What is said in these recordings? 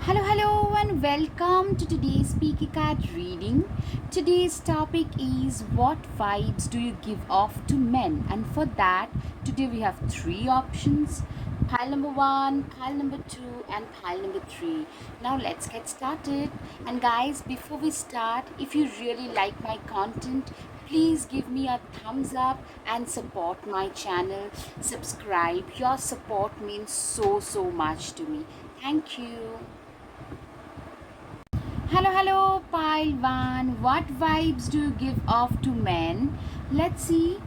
Hello, and welcome to today's Speaky Card reading. Today's topic is what vibes do you give off to men? And for that, today we have three options: pile number one, pile number two, and pile number three. Now, let's get started. And, guys, before we start, if you really like my content, please give me a thumbs up and support my channel. Subscribe. Your support means so much to me. Thank you. Hello, pile one. What vibes do you give off to men? Let's see.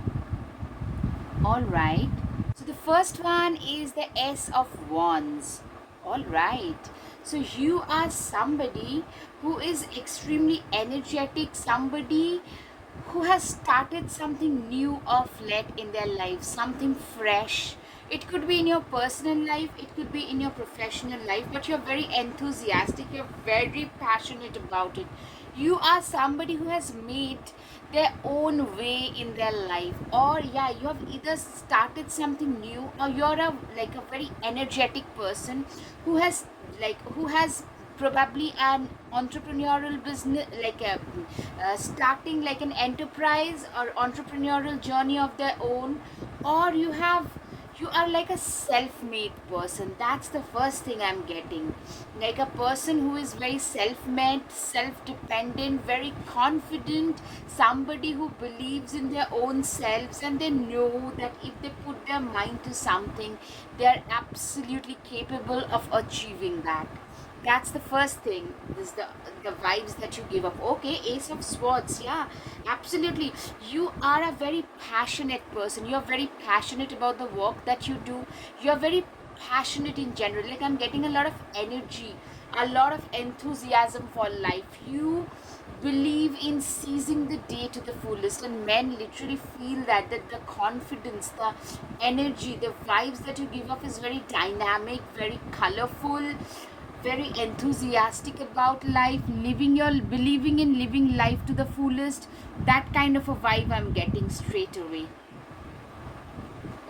Alright. So the first one is the S of Wands. Alright. So you are somebody who is extremely energetic, somebody who has started something new of late in their life, something fresh. It could be in your personal life, it could be in your professional life, but you're very enthusiastic, you're very passionate about it. You are somebody who has made their own way in their life, or yeah, you have either started something new, or you're a very energetic person who has probably an entrepreneurial business, starting like an enterprise or entrepreneurial journey of their own, or you are like a self-made person. That's the first thing I'm getting, like a person who is very self-made, self-dependent, very confident, somebody who believes in their own selves, and they know that if they put their mind to something, they are absolutely capable of achieving that. That's the first thing. This is the vibes that you give up. Okay, Ace of Swords. Yeah, absolutely. You are a very passionate person. You're very passionate about the work that you do. You're very passionate in general. Like, I'm getting a lot of energy, a lot of enthusiasm for life. You believe in seizing the day to the fullest, and men literally feel that the confidence, the energy, the vibes that you give off is very dynamic, very colorful, very enthusiastic about life, believing in living life to the fullest. That kind of a vibe I'm getting straight away.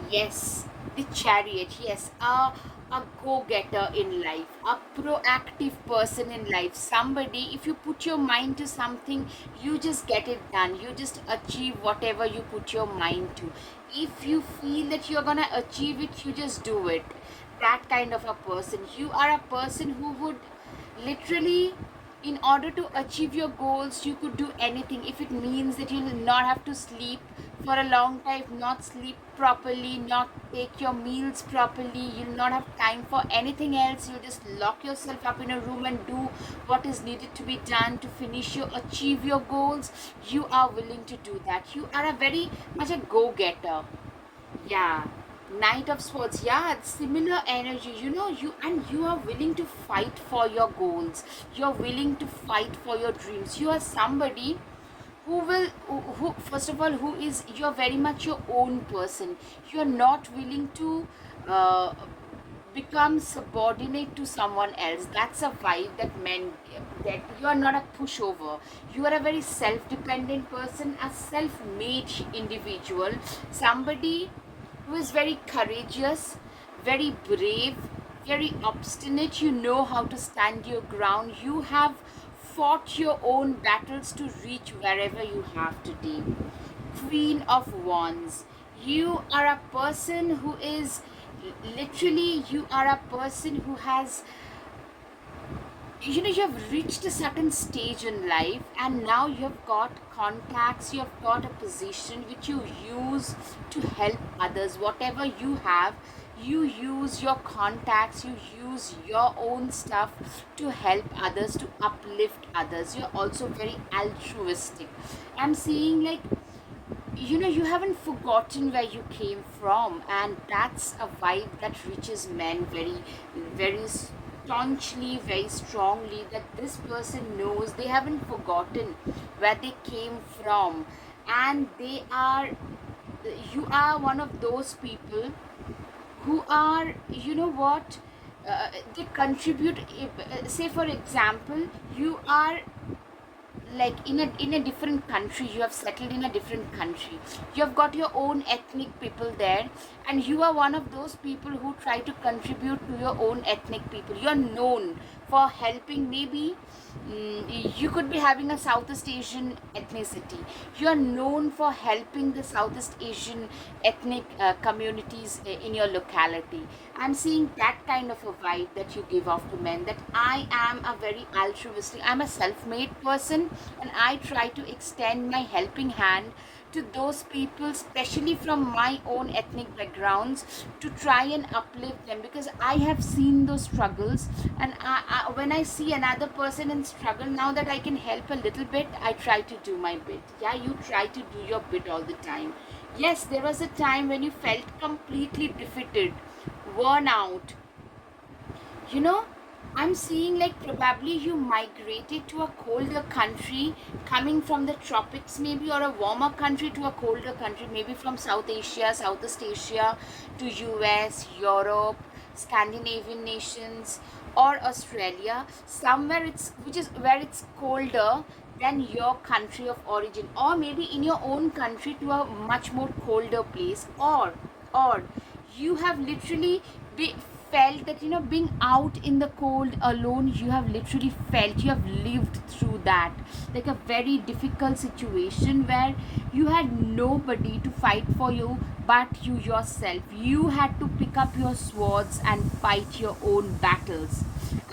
Yes, the Chariot. Yes, a go-getter in life, a proactive person in life. Somebody, if you put your mind to something, you just get it done. You just achieve whatever you put your mind to. If you feel that you're gonna achieve it, you just do it. That kind of a person. You are a person who would literally, in order to achieve your goals, you could do anything. If it means that you will not have to sleep for a long time, not sleep properly, not take your meals properly, you'll not have time for anything else, you just lock yourself up in a room and do what is needed to be done to achieve your goals. You are willing to do that. You are a very much a go-getter. Yeah, Knight of Swords. Yeah, it's similar energy. You are willing to fight for your goals. You're willing to fight for your dreams. You are somebody who first of all, who is, you're very much your own person. You're not willing to uh, become subordinate to someone else. That's a vibe that men give, that you are not a pushover. You are a very self-dependent person, a self-made individual, somebody who is very courageous, very brave, very obstinate. You know how to stand your ground. You have fought your own battles to reach wherever you have today. Queen of Wands. You are a person who is literally, you are a person who has, you have reached a certain stage in life, and now you have got contacts, you have got a position which you use to help others. Whatever you have, you use your contacts, you use your own stuff to help others, to uplift others. You're also very altruistic. I'm seeing, like, you haven't forgotten where you came from, and that's a vibe that reaches men very staunchly, very strongly, that this person knows they haven't forgotten where they came from, and you are one of those people who are, they contribute. Say for example, you are like in a different country, you have settled in a different country, you have got your own ethnic people there, and you are one of those people who try to contribute to your own ethnic people. You are known for helping, maybe you could be having a Southeast Asian ethnicity. You are known for helping the Southeast Asian ethnic communities in your locality. I'm seeing that kind of a vibe that you give off to men, that I am a very altruistic, I'm a self-made person, and I try to extend my helping hand to those people, especially from my own ethnic backgrounds, to try and uplift them, because I have seen those struggles. And when I see another person in struggle, now that I can help a little bit, I try to do my bit. Yeah, you try to do your bit all the time. Yes, there was a time when you felt completely defeated, worn out, you know. I'm seeing like probably you migrated to a colder country, coming from the tropics maybe, or a warmer country to a colder country, maybe from South Asia, Southeast Asia, to US, Europe, Scandinavian nations, or Australia, somewhere it's which is where it's colder than your country of origin, or maybe in your own country to a much more colder place, or you have literally be, felt that, you know, being out in the cold alone, you have literally felt, you have lived through that, like a very difficult situation where you had nobody to fight for you but you yourself. You had to pick up your swords and fight your own battles,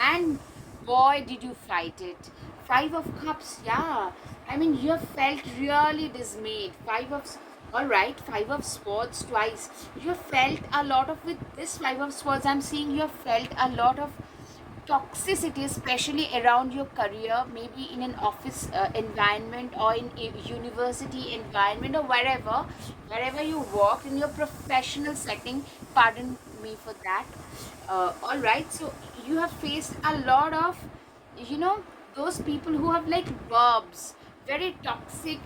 and boy did you fight it. Five of Cups, yeah, I mean, you have felt really dismayed. All right, Five of Swords twice. You have felt a lot of, with this Five of Swords, I'm seeing you have felt a lot of toxicity, especially around your career, maybe in an office environment, or in a university environment, or wherever you work in your professional setting. Pardon me for that. All right, so you have faced a lot of, you know, those people who have like verbs, very toxic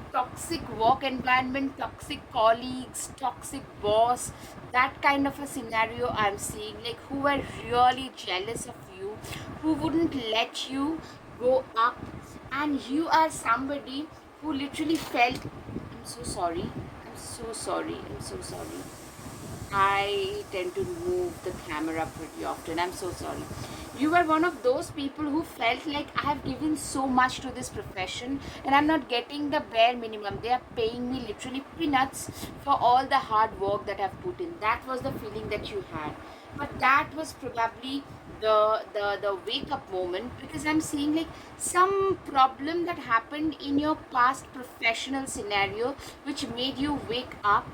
work environment, toxic colleagues, toxic boss, that kind of a scenario I'm seeing, like who were really jealous of you, who wouldn't let you go up. And you are somebody who literally felt, I'm so sorry, I'm so sorry, I tend to move the camera pretty often. I'm so sorry. You were one of those people who felt like I have given so much to this profession and I'm not getting the bare minimum. They are paying me literally peanuts for all the hard work that I've put in. That was the feeling that you had. But that was probably the wake up moment, because I'm seeing like some problem that happened in your past professional scenario which made you wake up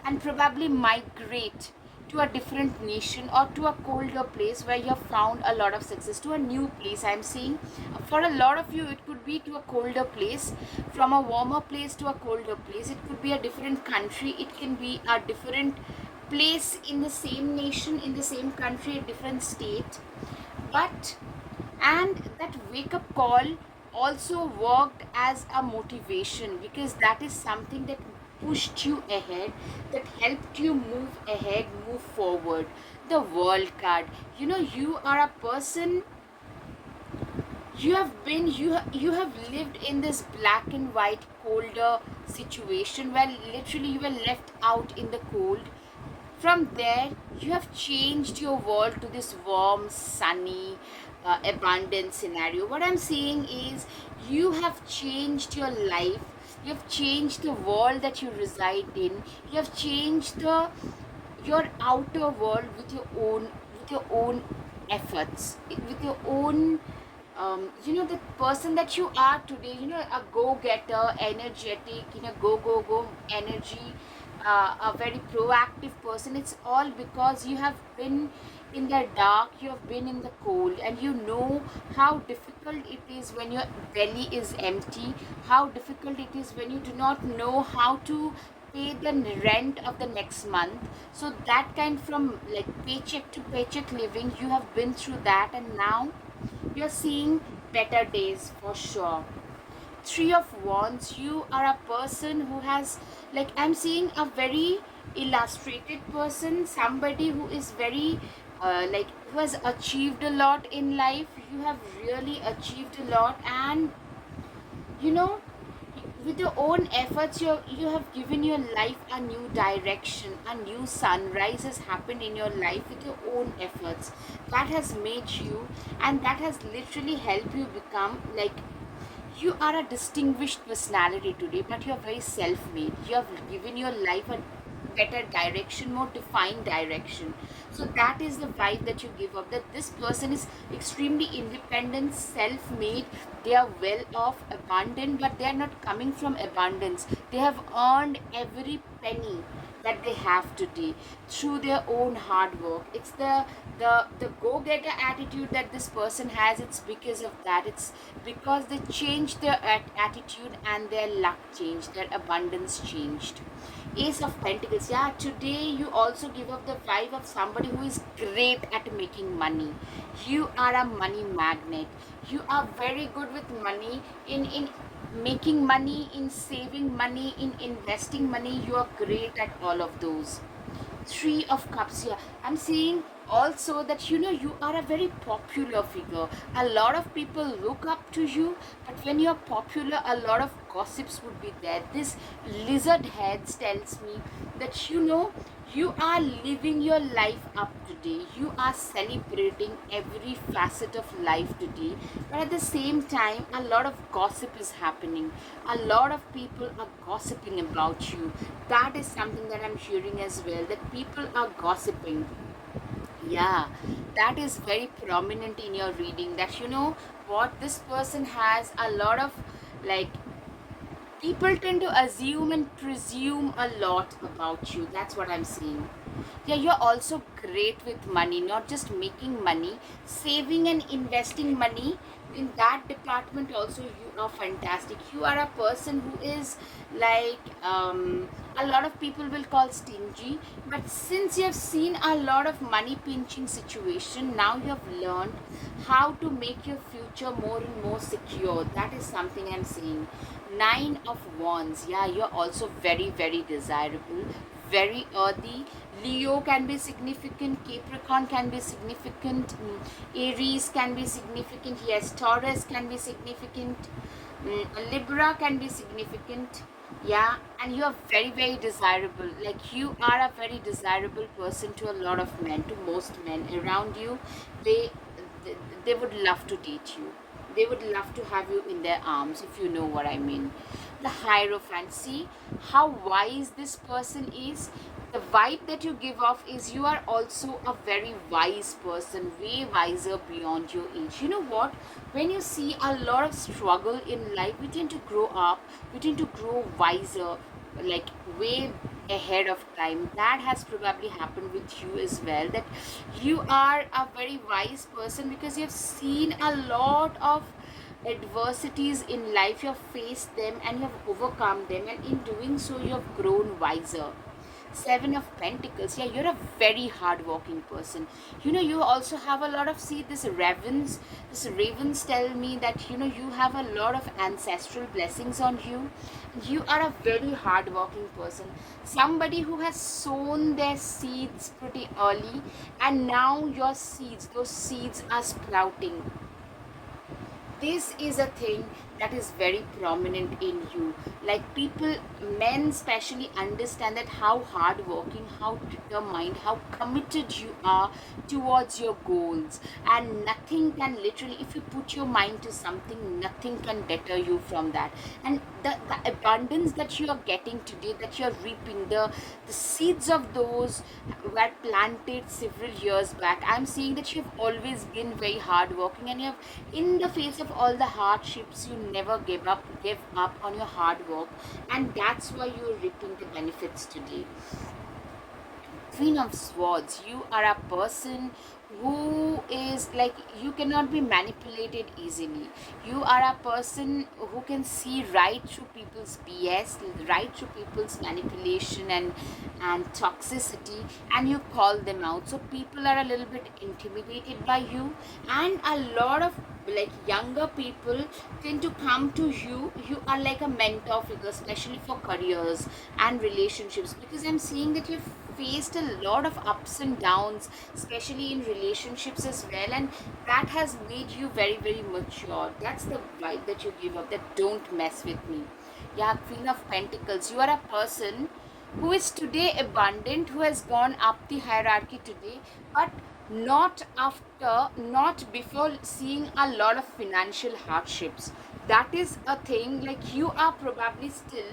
and probably migrate to a different nation or to a colder place where you have found a lot of success, to a new place. I'm seeing for a lot of you it could be to a colder place, from a warmer place to a colder place. It could be a different country, it can be a different place in the same nation, in the same country, a different state. But and that wake up call also worked as a motivation, because that is something that pushed you ahead, that helped you move ahead, move forward. The World card, you know, you are a person, you have been, you have lived in this black and white colder situation where literally you were left out in the cold. From there you have changed your world to this warm, sunny, abundant scenario. What I'm seeing is you have changed your life, you have changed the world that you reside in, you have changed the your outer world with your own efforts, with your own you know, the person that you are today, you know, a go-getter, energetic, you know, go energy, a very proactive person. It's all because you have been in the dark, you have been in the cold, and you know how difficult it is when your belly is empty, how difficult it is when you do not know how to pay the rent of the next month. So that kind, from like paycheck to paycheck living, you have been through that, and now you're seeing better days for sure. Three of Wands, you are a person who has, like, I'm seeing a very illustrated person, somebody who is very like, who has achieved a lot in life. You have really achieved a lot, and you know, with your own efforts, you have given your life a new direction. A new sunrise has happened in your life with your own efforts. That has made you, and that has literally helped you become like, you are a distinguished personality today, but you're very self-made. You have given your life a better direction, more defined direction. So that is the vibe that you give up, that this person is extremely independent, self-made. They are well off, abundant, but they are not coming from abundance. They have earned every penny that they have today through their own hard work. It's the go-getter attitude that this person has. It's because of that. It's because they changed their attitude, and their luck changed, their abundance changed. Ace of Pentacles. Yeah, today you also give up the vibe of somebody who is great at making money. You are a money magnet. You are very good with money, in making money, in saving money, in investing money. You are great at all of those. Three of Cups here. I'm seeing also that you are a very popular figure. A lot of people look up to you, but when you're popular, a lot of gossips would be there. This lizard heads tells me that you are living your life up today. You are celebrating every facet of life today, but at the same time, a lot of gossip is happening. A lot of people are gossiping about you. That is something that I'm hearing as well, that people are gossiping. Yeah, that is very prominent in your reading, that what this person has a lot of, like, people tend to assume and presume a lot about you. That's what I'm seeing. Yeah, you're also great with money, not just making money, saving and investing money. In that department also, you are fantastic. You are a person who is like, a lot of people will call stingy, but since you have seen a lot of money pinching situation, now you have learned how to make your future more and more secure. That is something I'm seeing. Nine of Wands. Yeah, you're also very, very desirable, very earthy. Leo can be significant, Capricorn can be significant, Aries can be significant, yes, Taurus can be significant, Libra can be significant. Yeah, and you are very, very desirable. Like, you are a very desirable person to a lot of men, to most men around you. They they, they would love to date you. They would love to have you in their arms, if you know what I mean. The Hierophant. See how wise this person is. The vibe that you give off is you are also a very wise person, way wiser beyond your age. You know what? When you see a lot of struggle in life, we tend to grow up, we tend to grow wiser, like way ahead of time. That has probably happened with you as well, that you are a very wise person because you've seen a lot of adversities in life. You have faced them and you have overcome them, and in doing so you have grown wiser. Seven of Pentacles. Yeah, you're a very hardworking person. You also have a lot of, see, this ravens tell me that you have a lot of ancestral blessings on you. You are a very hardworking person. Somebody who has sown their seeds pretty early, and now your seeds, those seeds are sprouting. This is a thing that is very prominent in you. Like, people, men especially, understand that how hardworking, how determined, how committed you are towards your goals, and nothing can, literally, if you put your mind to something, nothing can deter you from that. And the abundance that you are getting today, that you are reaping, the seeds of those were planted several years back. I'm seeing that you've always been very hardworking, and you have, in the face of all the hardships, you never give up on your hard work, and that's why you're reaping the benefits today. Queen of Swords. You are a person who is like, you cannot be manipulated easily. You are a person who can see right through people's BS, right through people's manipulation and toxicity, and you call them out. So people are a little bit intimidated by you, and a lot of, like, younger people tend to come to you. You are like a mentor figure, especially for careers and relationships, because I'm seeing that you've faced a lot of ups and downs, especially in relationships as well, and that has made you very, very mature. That's the vibe that you give up, that don't mess with me. Yeah, Queen of Pentacles. You are a person who is today abundant, who has gone up the hierarchy today, but not before seeing a lot of financial hardships. That is a thing, like you are probably still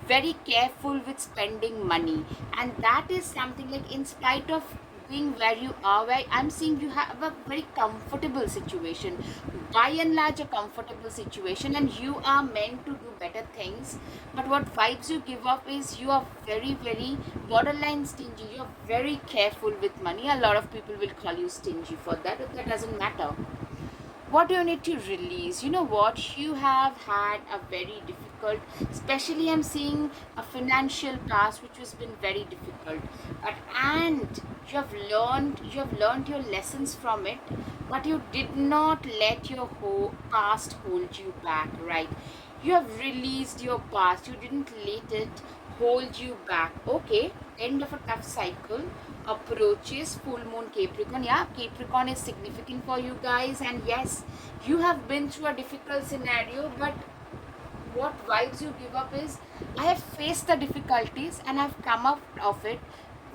very careful with spending money, and that is something like, in spite of being where you are, where I'm seeing you have a very comfortable situation, by and large a comfortable situation, and you are meant to do better things. But what vibes you give off is you are very, very borderline stingy. You're very careful with money. A lot of people will call you stingy for that, but that doesn't matter. What do you need to release? You know what, you have had a very difficult, especially I'm seeing a financial past which has been very difficult, but and you have learned your lessons from it, but you did not let your past hold you back, right? You have released your past, you didn't let it hold you back. Okay, end of a tough cycle approaches full moon Capricorn. Yeah, Capricorn is significant for you guys, and yes, you have been through a difficult scenario, but what vibes you give up is, I have faced the difficulties and I've come up of it,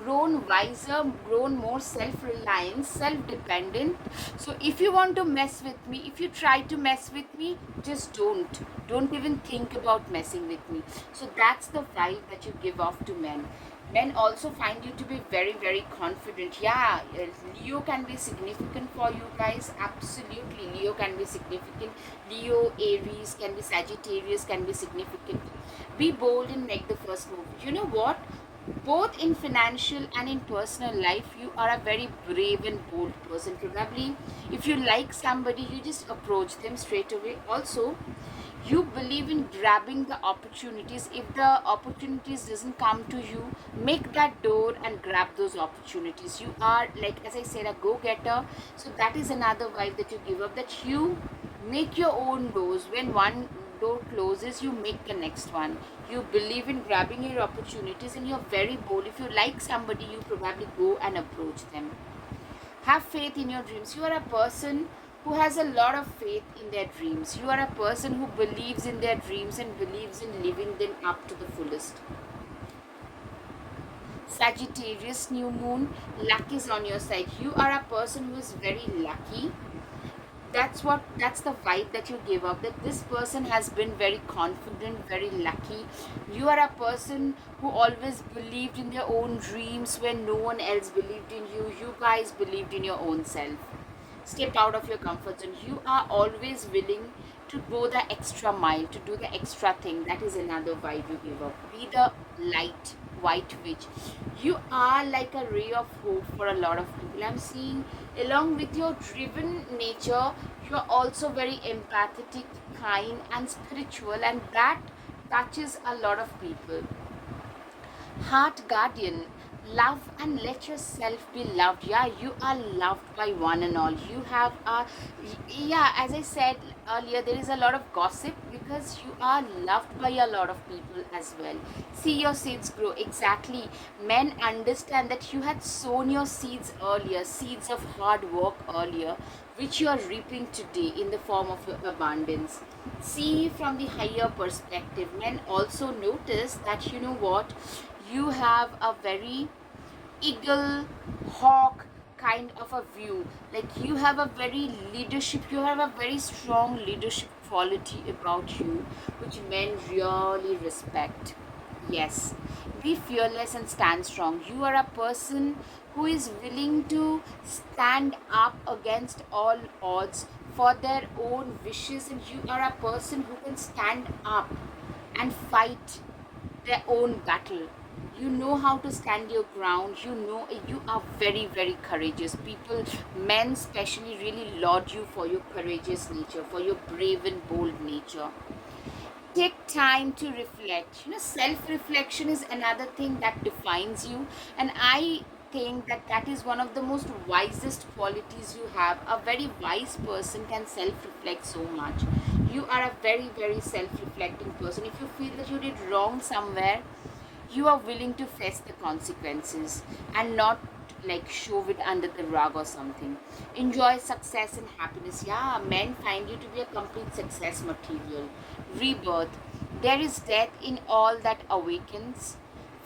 grown wiser, grown more self-reliant, self-dependent. So if you want to mess with me, if you try to mess with me, just don't even think about messing with me. So that's the vibe that you give off to men. Men also find you to be very, very confident. Yeah, Leo can be significant for you guys. Absolutely, Leo can be significant. Leo, Aries can be, Sagittarius can be significant. Be bold and make the first move. You know what? Both in financial and in personal life, you are a very brave and bold person. Probably, if you like somebody, you just approach them straight away. Also, you believe in grabbing the opportunities. If the opportunities doesn't come to you, make that door and grab those opportunities. You are, like as I said, a go-getter. So that is another vibe that you give up, that you make your own doors. When one door closes, you make the next one. You believe in grabbing your opportunities, and you're very bold. If you like somebody, you probably go and approach them. Have faith in your dreams. You are a person who has a lot of faith in their dreams. You are a person who believes in their dreams and believes in living them up to the fullest. Sagittarius new moon, luck is on your side. You are a person who is very lucky. That's the vibe that you give up, that this person has been very confident, very lucky. You are a person who always believed in their own dreams when no one else believed in you. You guys believed in your own self. Step out of your comfort zone. You are always willing to go the extra mile, to do the extra thing. That is another vibe you give up. Be the light white witch. You are like a ray of hope for a lot of people. I'm seeing, along with your driven nature, you're also very empathetic, kind, and spiritual, and that touches a lot of people. Heart guardian, love and let yourself be loved. Yeah, you are loved by one and all. You have a, yeah, as I said earlier, there is a lot of gossip because you are loved by a lot of people as well. See your seeds grow. Exactly. Men understand that you had sown your seeds earlier, seeds of hard work earlier, which you are reaping today in the form of abundance. See from the higher perspective. Men also notice that, you know what, you have a very eagle, hawk kind of a view. Like you have a very leadership, you have a very strong leadership quality about you, which men really respect. Yes, be fearless and stand strong. You are a person who is willing to stand up against all odds for their own wishes, and you are a person who can stand up and fight their own battle. You know how to stand your ground. You know, you are very, very courageous. People, men especially, really laud you for your courageous nature, for your brave and bold nature. Take time to reflect. You know, self reflection is another thing that defines you, and I think that that is one of the most wisest qualities you have. A very wise person can self reflect so much. You are a very, very self reflecting person. If you feel that you did wrong somewhere, you are willing to face the consequences and not like shove it under the rug or something. Enjoy success and happiness. Yeah, men find you to be a complete success material. Rebirth. There is death in all that awakens,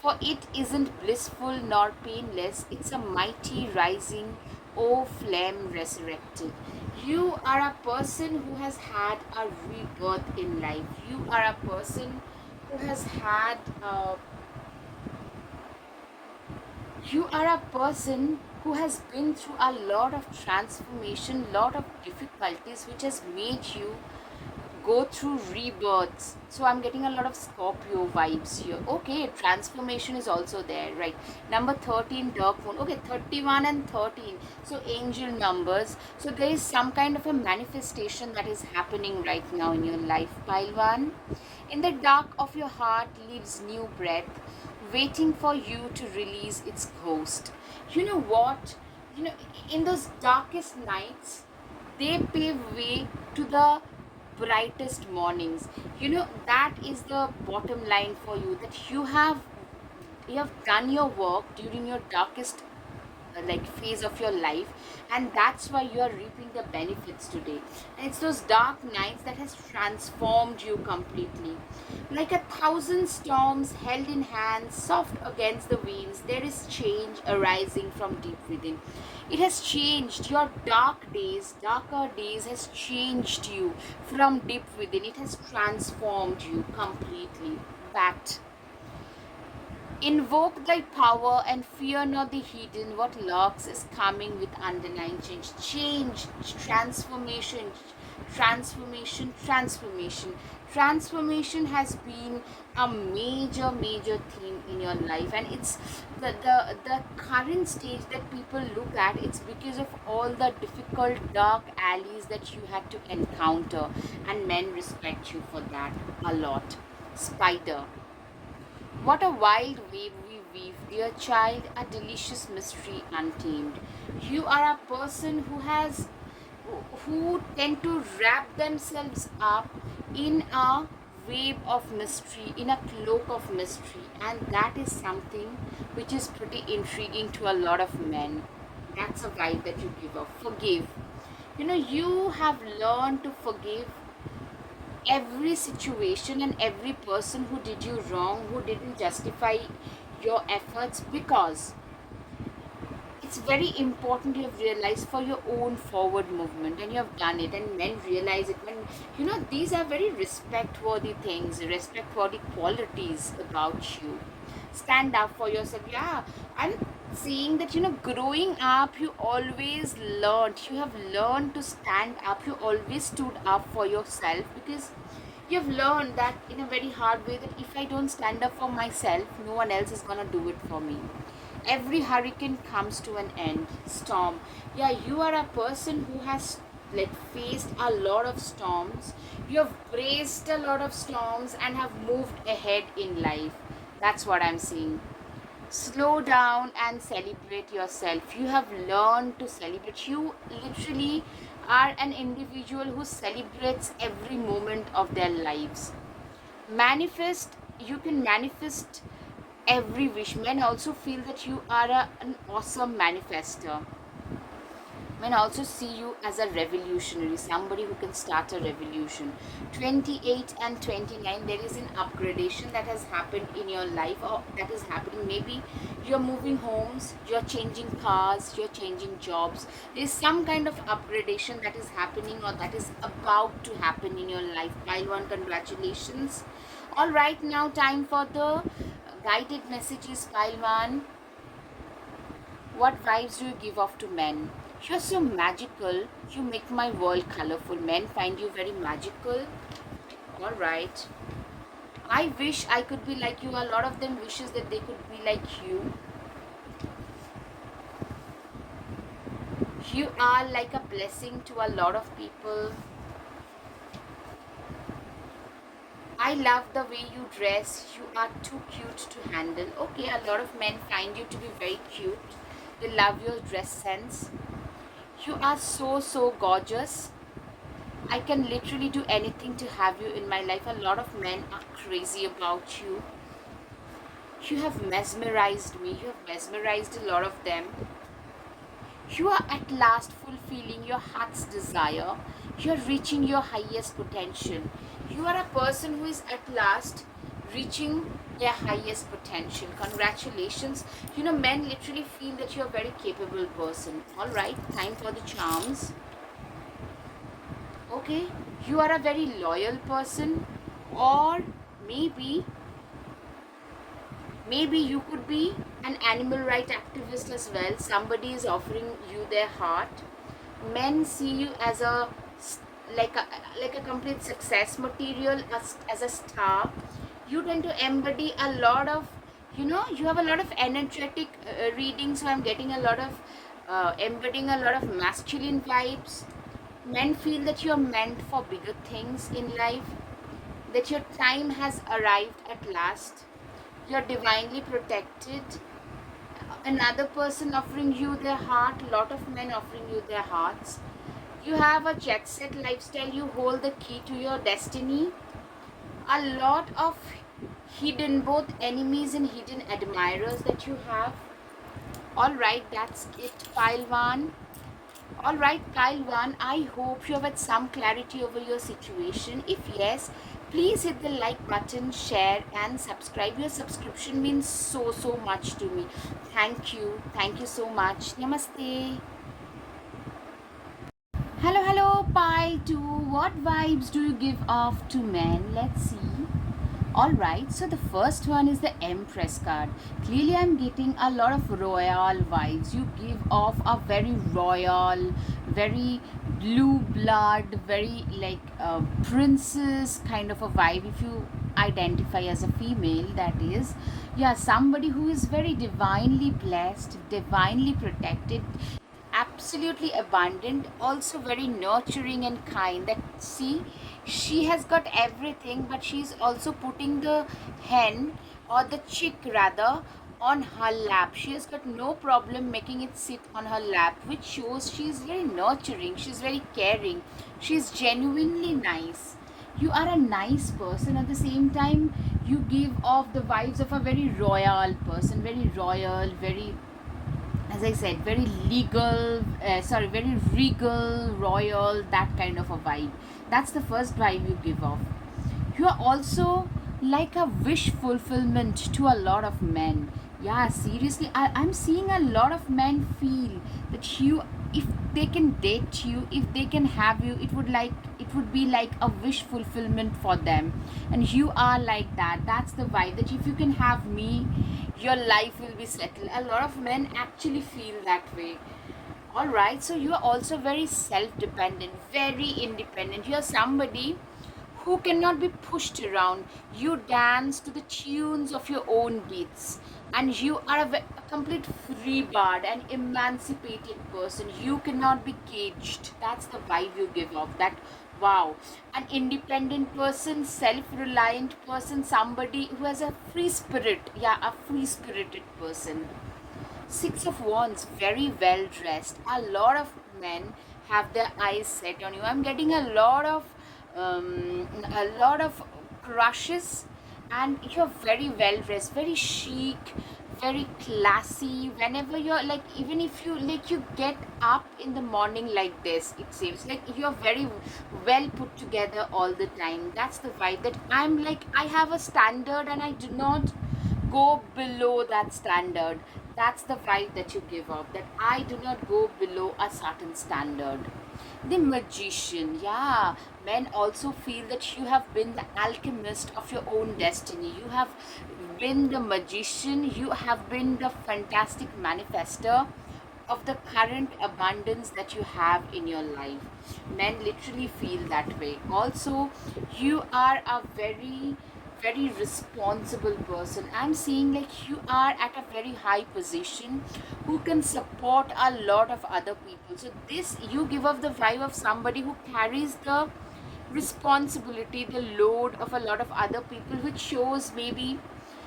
for it isn't blissful nor painless, it's a mighty rising, O flame resurrected. You are a person who has had a rebirth in life. You are a person who has had you are a person who has been through a lot of transformation, lot of difficulties which has made you go through rebirths. So I'm getting a lot of Scorpio vibes here. Okay, transformation is also there, right? Number 13, dark moon. Okay, 31 and 13. So angel numbers. So there is some kind of a manifestation that is happening right now in your life, pile one. In the dark of your heart lives new breath, waiting for you to release its ghost. You know what? You know, in those darkest nights, they pave way to the brightest mornings. You know, that is the bottom line for you, that you have done your work during your darkest like phase of your life, and that's why you are reaping the benefits today. And it's those dark nights that has transformed you completely. Like a thousand storms held in hands, soft against the winds, there is change arising from deep within. It has changed your darker days has changed you from deep within. It has transformed you completely. That invoke thy power and fear not the hidden. What lurks is coming with underlying change. Change, transformation, transformation. Transformation has been a major theme in your life, and it's the current stage that people look at. It's because of all the difficult dark alleys that you had to encounter, and men respect you for that a lot. Spider. What a wild wave we weave, dear child, a delicious mystery untamed. You are a person who tend to wrap themselves up in a wave of mystery, in a cloak of mystery, and that is something which is pretty intriguing to a lot of men. That's a vibe that you give off. Forgive. You know, you have learned to forgive every situation and every person who did you wrong, who didn't justify your efforts, because it's very important you have realized for your own forward movement, and you have done it, and men realize it when these are very respect worthy things, respect worthy qualities about you. Stand up for yourself. Yeah, I'm seeing that growing up you always learned, you have learned to stand up, you always stood up for yourself, because you've learned that in a very hard way, that if I don't stand up for myself, no one else is gonna do it for me. Every hurricane comes to an end. Storm. Yeah, you are a person who has like faced a lot of storms. You have braced a lot of storms and have moved ahead in life. That's what I'm seeing. Slow down and celebrate yourself. You have learned to celebrate. You literally are an individual who celebrates every moment of their lives. Manifest. You can manifest every wish. Men also feel that you are an awesome manifester. Men also see you as a revolutionary, somebody who can start a revolution. 28 and 29, there is an upgradation that has happened in your life, or that is happening. Maybe you're moving homes, you're changing cars, you're changing jobs. There is some kind of upgradation that is happening, or that is about to happen in your life. Pile one, congratulations. All right, now time for the guided messages. Pile one. What vibes do you give off to men? You're so magical. You make my world colorful. Men find you very magical. All right. I wish I could be like you. A lot of them wishes that they could be like you. You are like a blessing to a lot of people. I love the way you dress. You are too cute to handle. Okay, a lot of men find you to be very cute. They love your dress sense. You are so gorgeous. I can literally do anything to have you in my life. A lot of men are crazy about you. You have mesmerized me. You have mesmerized a lot of them. You are at last fulfilling your heart's desire. You are reaching your highest potential. You are a person who is at last reaching their highest potential. Congratulations. You know, men literally feel that you're a very capable person. All right, time for the charms. Okay, you are a very loyal person, or maybe you could be an animal right activist as well. Somebody is offering you their heart. Men see you as a like a complete success material, as a star. You tend to embody a lot of, you know, you have a lot of energetic reading, so I'm getting a lot of embedding a lot of masculine vibes. Men feel that you're meant for bigger things in life, that your time has arrived at last, you're divinely protected. Another person offering you their heart, a lot of men offering you their hearts. You have a jet set lifestyle, you hold the key to your destiny. A lot of hidden, both enemies and hidden admirers that you have. All right, that's it, pile one. All right, pile one, I hope you have had some clarity over your situation. If yes, please hit the like button, share and subscribe. Your subscription means so much to me. Thank you so much. Namaste. Hello, pile two. What vibes do you give off to men? Let's see. Alright, so the first one is the Empress card. Clearly, I'm getting a lot of royal vibes. You give off a very royal, very blue blood, very like princess kind of a vibe. If you identify as a female, that is, yeah, somebody who is very divinely blessed, divinely protected, absolutely abundant, also very nurturing and kind. That, see, she has got everything, but she's also putting the hen, or the chick rather, on her lap. She has got no problem making it sit on her lap, which shows she's very nurturing, she's very caring, she's genuinely nice. You are a nice person. At the same time, you give off the vibes of a very royal person, very royal, very, as I said, very legal, very regal, royal, that kind of a vibe. That's the first vibe you give off. You are also like a wish fulfillment to a lot of men. Yeah, seriously, I'm seeing a lot of men feel that you, if they can date you, if they can have you, it would be like a wish fulfillment for them. And you are like that. That's the vibe, that if you can have me, your life will be settled. A lot of men actually feel that way. All right, so you are also very self dependent, very independent. You are somebody who cannot be pushed around. You dance to the tunes of your own beats, and you are a complete free bird, an emancipated person. You cannot be caged. That's the vibe you give off. That, wow, an independent person, self-reliant person, somebody who has a free spirit. Yeah, a free spirited person. Six of Wands, very well dressed. A lot of men have their eyes set on you. I'm getting a lot of crushes, and you're very well dressed, very chic, very classy. Whenever you're like, even if you like, you get up in the morning like this, it seems like you're very well put together all the time. That's the vibe, that I'm like, I have a standard and I do not go below that standard. That's the vibe that you give off, that I do not go below a certain standard. The Magician, yeah, men also feel that you have been the alchemist of your own destiny. You have been the magician, you have been the fantastic manifester of the current abundance that you have in your life. Men literally feel that way. Also, you are a very responsible person. I'm seeing like you are at a very high position, who can support a lot of other people. So this, you give off the vibe of somebody who carries the responsibility, the load of a lot of other people, which shows maybe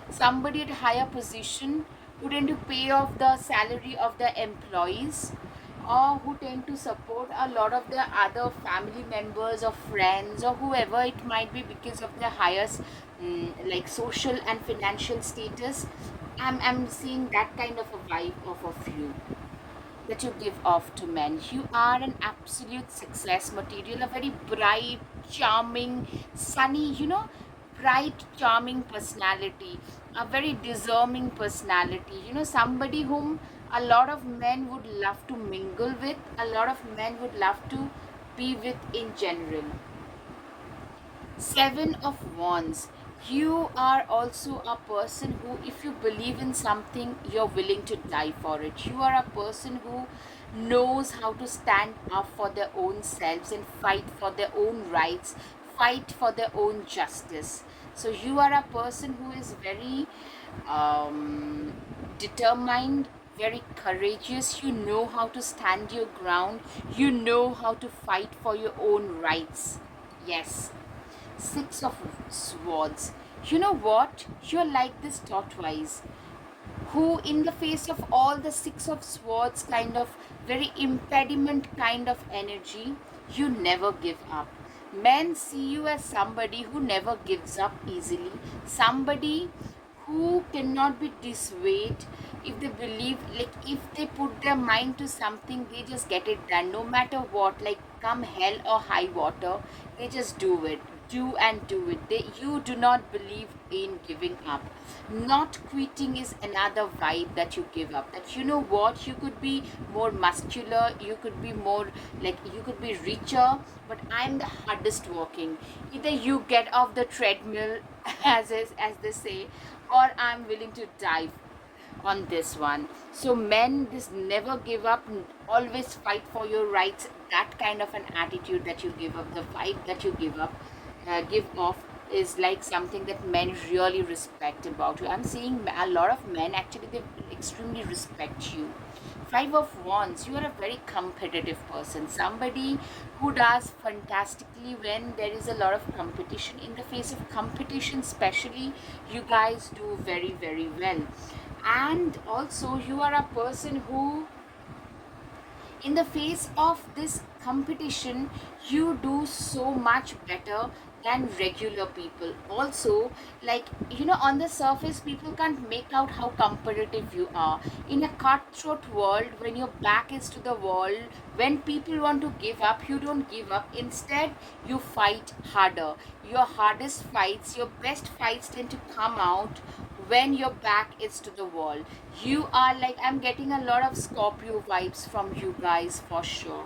somebody at a higher position who tend to pay off the salary of the employees, or who tend to support a lot of their other family members or friends or whoever it might be, because of their highest like social and financial status. I'm seeing that kind of a vibe of you, that you give off to men. You are an absolute success material, a very bright, charming, sunny, bright, charming personality, a very disarming personality, somebody whom a lot of men would love to mingle with, a lot of men would love to be with in general. Seven of Wands. You are also a person who, if you believe in something, you're willing to die for it. You are a person who knows how to stand up for their own selves and fight for their own rights, fight for their own justice. So you are a person who is very um, determined, very courageous. You know how to stand your ground. You know how to fight for your own rights. Yes. Six of Swords. You know what? You're like this tortoise who, in the face of all the Six of Swords kind of very impediment kind of energy, you never give up. Men see you as somebody who never gives up easily, somebody who cannot be dissuaded. If they believe, like if they put their mind to something, they just get it done no matter what, like come hell or high water, they just do it, do and do it. You do not believe in giving up. Not quitting is another vibe that you give up, that you know what, you could be more muscular, you could be more, like you could be richer, but I'm the hardest working. Either you get off the treadmill as they say, or I'm willing to dive on this one. So men, this never give up, always fight for your rights. That kind of an attitude that you give up, the fight that you give off, is like something that men really respect about you. I'm seeing a lot of men actually, they extremely respect you. Five of Wands. You are a very competitive person, somebody who does fantastically when there is a lot of competition. In the face of competition especially, you guys do very, very well. And also you are a person who, in the face of this competition, you do so much better than regular people. Also, like on the surface, people can't make out how competitive you are. In a cutthroat world, when your back is to the wall, when people want to give up, you don't give up. Instead, you fight harder. Your hardest fights, your best fights tend to come out when your back is to the wall. You are like, I'm getting a lot of Scorpio vibes from you guys for sure.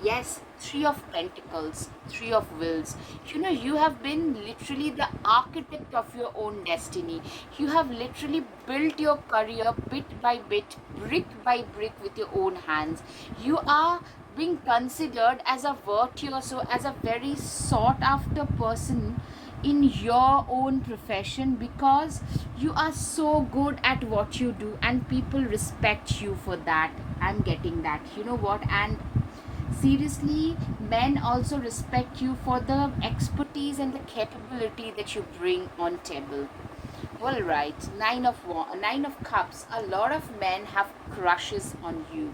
Yes, Three of Pentacles, Three of Wills. You have been literally the architect of your own destiny. You have literally built your career bit by bit, brick by brick with your own hands. You are being considered as a virtuoso, as a very sought after person in your own profession, because you are so good at what you do and people respect you for that. I'm getting that. You know what? And seriously, men also respect you for the expertise and the capability that you bring on table. All right, Nine of Cups. A lot of men have crushes on you.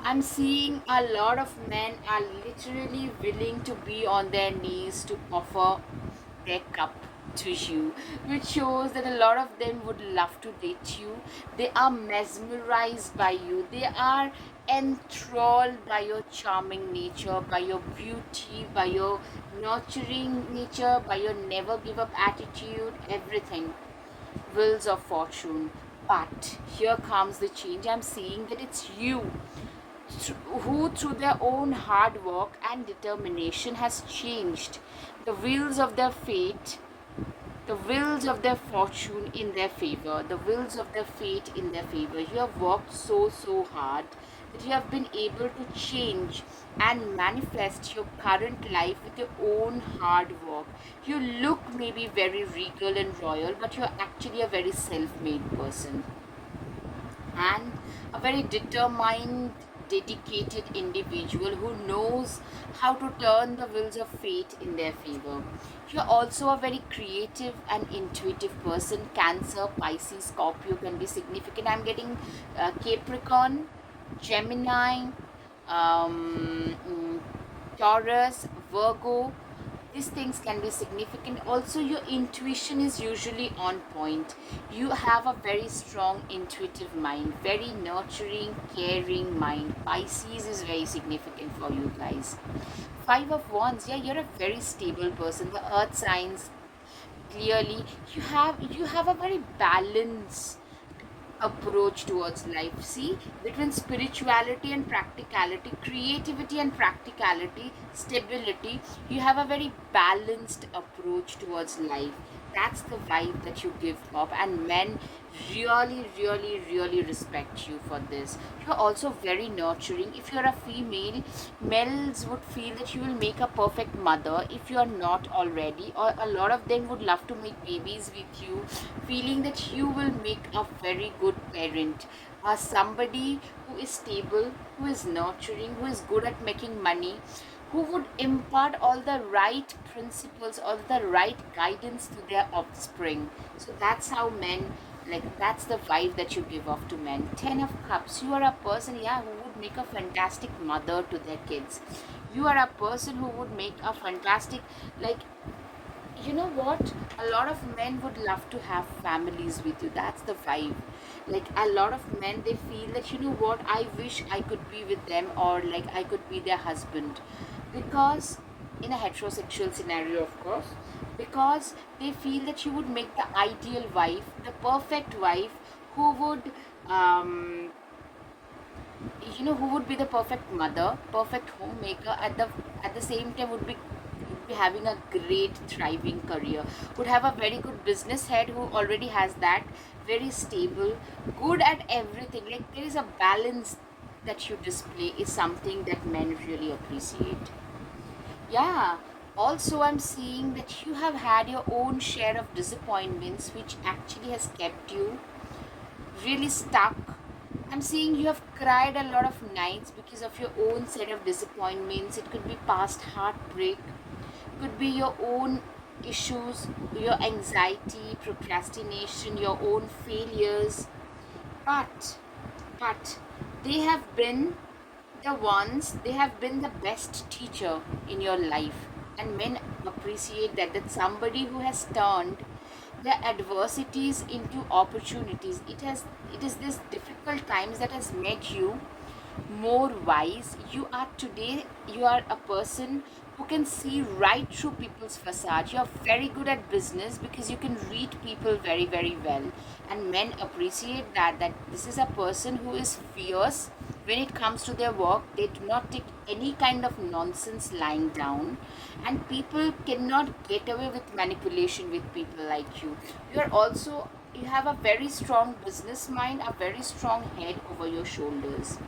I'm seeing a lot of men are literally willing to be on their knees to offer their cup to you, which shows that a lot of them would love to date you. They are mesmerized by you. They are enthralled by your charming nature, by your beauty, by your nurturing nature, by your never give up attitude, everything. Wheels of Fortune. But here comes the change. I'm seeing that it's you who, through their own hard work and determination, has changed the wheels of their fate, the wheels of their fortune in their favor, the wheels of their fate in their favor. You have worked so hard that you have been able to change and manifest your current life with your own hard work. You look maybe very regal and royal, but you're actually a very self made person and a very determined, dedicated individual who knows how to turn the wheels of fate in their favor. You're also a very creative and intuitive person. Cancer, Pisces, Scorpio can be significant. I'm getting Capricorn, Gemini, Taurus, Virgo. These things can be significant. Also, your intuition is usually on point. You have a very strong intuitive mind, very nurturing, caring mind. Pisces is very significant for you guys. Five of Wands, yeah, you're a very stable person. The earth signs, clearly you have a very balanced approach towards life. See, between spirituality and practicality, creativity and practicality, stability, you have a very balanced approach towards life. That's the vibe that you give off, and men really, really, really respect you for this. You're also very nurturing. If you're a female, males would feel that you will make a perfect mother if you are not already, or a lot of them would love to make babies with you, feeling that you will make a very good parent. Somebody who is stable, who is nurturing, who is good at making money, who would impart all the right principles, all the right guidance to their offspring. So that's how men, like, that's the vibe that you give off to men. 10 of Cups, you are a person, yeah, who would make a fantastic mother to their kids. You are a person who would make a fantastic, like, you know what, a lot of men would love to have families with you. That's the vibe. Like, a lot of men, they feel that, you know what, I wish I could be with them, or like I could be their husband. Because in a heterosexual scenario, of course, because they feel that you would make the ideal wife, the perfect wife, who would um who would be the perfect mother, perfect homemaker, at the same time would be having a great thriving career, would have a very good business head who already has that, very stable, good at everything. Like, there is a balance that you display, is something that men really appreciate. Yeah. Also, I'm seeing that you have had your own share of disappointments, which actually has kept you really stuck. I'm seeing you have cried a lot of nights because of your own set of disappointments. It could be past heartbreak, could be your own issues, your anxiety, procrastination, your own failures. But, but they have been they have been the best teacher in your life. And men appreciate that, somebody who has turned the adversities into opportunities. It is this difficult times that has made you more wise. You are today, you are a person who can see right through people's facade. You're very good at business because you can read people very, very well. And men appreciate that this is a person who is fierce when it comes to their work. They do not take any kind of nonsense lying down, and people cannot get away with manipulation with people like you. You have a very strong business mind, a very strong head over your shoulders.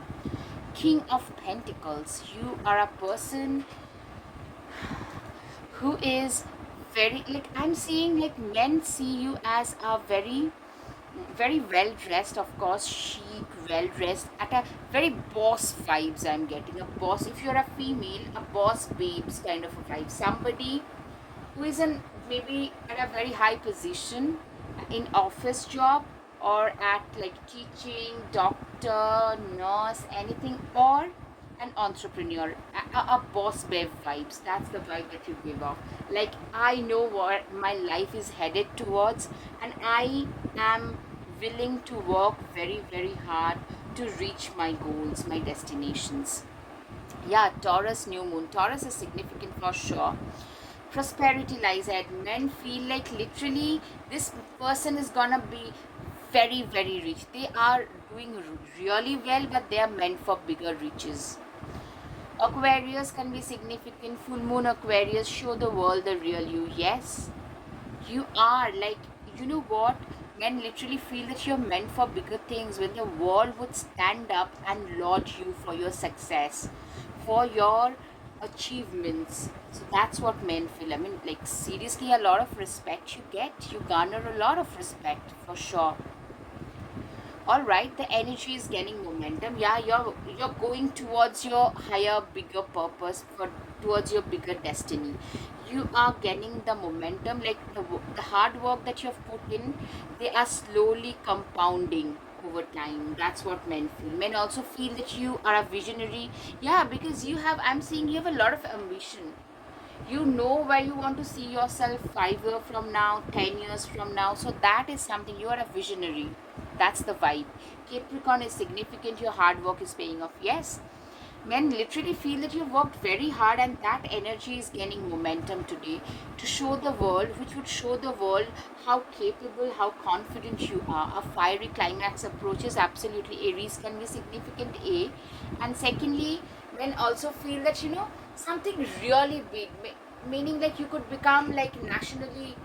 King of Pentacles, you are a person who is very, like, I'm seeing, like, men see you as a very, very well dressed, of course, chic, well dressed, at a very boss vibes. I'm getting a boss. If you're a female, a boss babes kind of a vibe. Somebody who is in, maybe at a very high position in office job, or at like teaching, doctor, nurse, anything, or an entrepreneur, a boss babe vibes. That's the vibe that you give off. Like, I know what my life is headed towards, and I am willing to work very, very hard to reach my goals, my destinations. Yeah, Taurus new moon. Taurus is significant for sure. Prosperity lies ahead. Men feel like literally this person is gonna be very, very rich. They are doing really well, but they are meant for bigger riches. Aquarius can be significant. Full moon Aquarius, show the world the real you. Yes, you are, like, you know what? Men literally feel that you're meant for bigger things, when the world would stand up and laud you for your success, for your achievements. So that's what men feel. I mean, like, seriously, a lot of respect you get. You garner a lot of respect for sure. All right, the energy is gaining momentum. Yeah, you're going towards your higher, bigger purpose, for towards your bigger destiny. You are gaining the momentum, like the hard work that you have put in, they are slowly compounding over time. That's what men feel. Men also feel that you are a visionary. Yeah, because I'm seeing you have a lot of ambition. You know where you want to see yourself 5 years from now, 10 years from now. So that is something. You are a visionary. That's the vibe. Capricorn is significant. Your hard work is paying off. Yes. Men literally feel that you've worked very hard, and that energy is gaining momentum today to show the world, which would show the world how capable, how confident you are. A fiery climax approaches, absolutely. Aries can be significant A. And secondly, men also feel that, something really big, meaning like you could become like nationally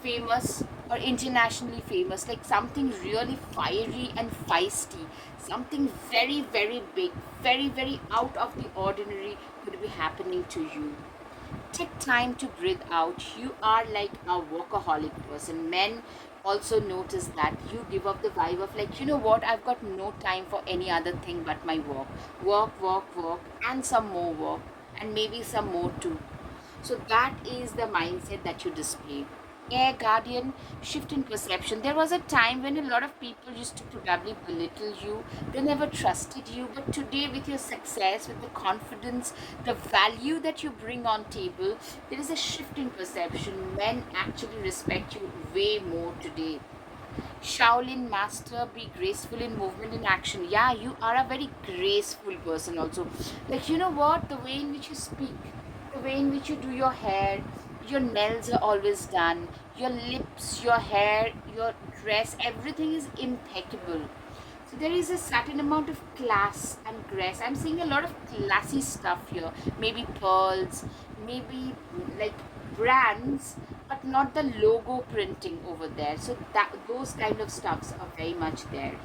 famous or internationally famous, like something really fiery and feisty, something very, very big, very, very out of the ordinary could be happening to you. Take time to breathe out. You are like a workaholic person. Men also notice that you give up the vibe of like, you know what, I've got no time for any other thing but my work. Work, work, work, and some more work, and maybe some more too. So that is the mindset that you display. Air Guardian, shift in perception. There was a time when a lot of people used to probably belittle you. They never trusted you. But today, with your success, with the confidence, the value that you bring on table, there is a shift in perception. Men actually respect you way more today. Shaolin master, be graceful in movement and action. Yeah, you are a very graceful person also. Like, you know what? The way in which you speak, the way in which you do your hair, your nails are always done, your lips, your hair, your dress, everything is impeccable. So there is a certain amount of class and grace. I'm seeing a lot of classy stuff here. Maybe pearls, maybe like brands, but not the logo printing over there. So that those kind of stuffs are very much there.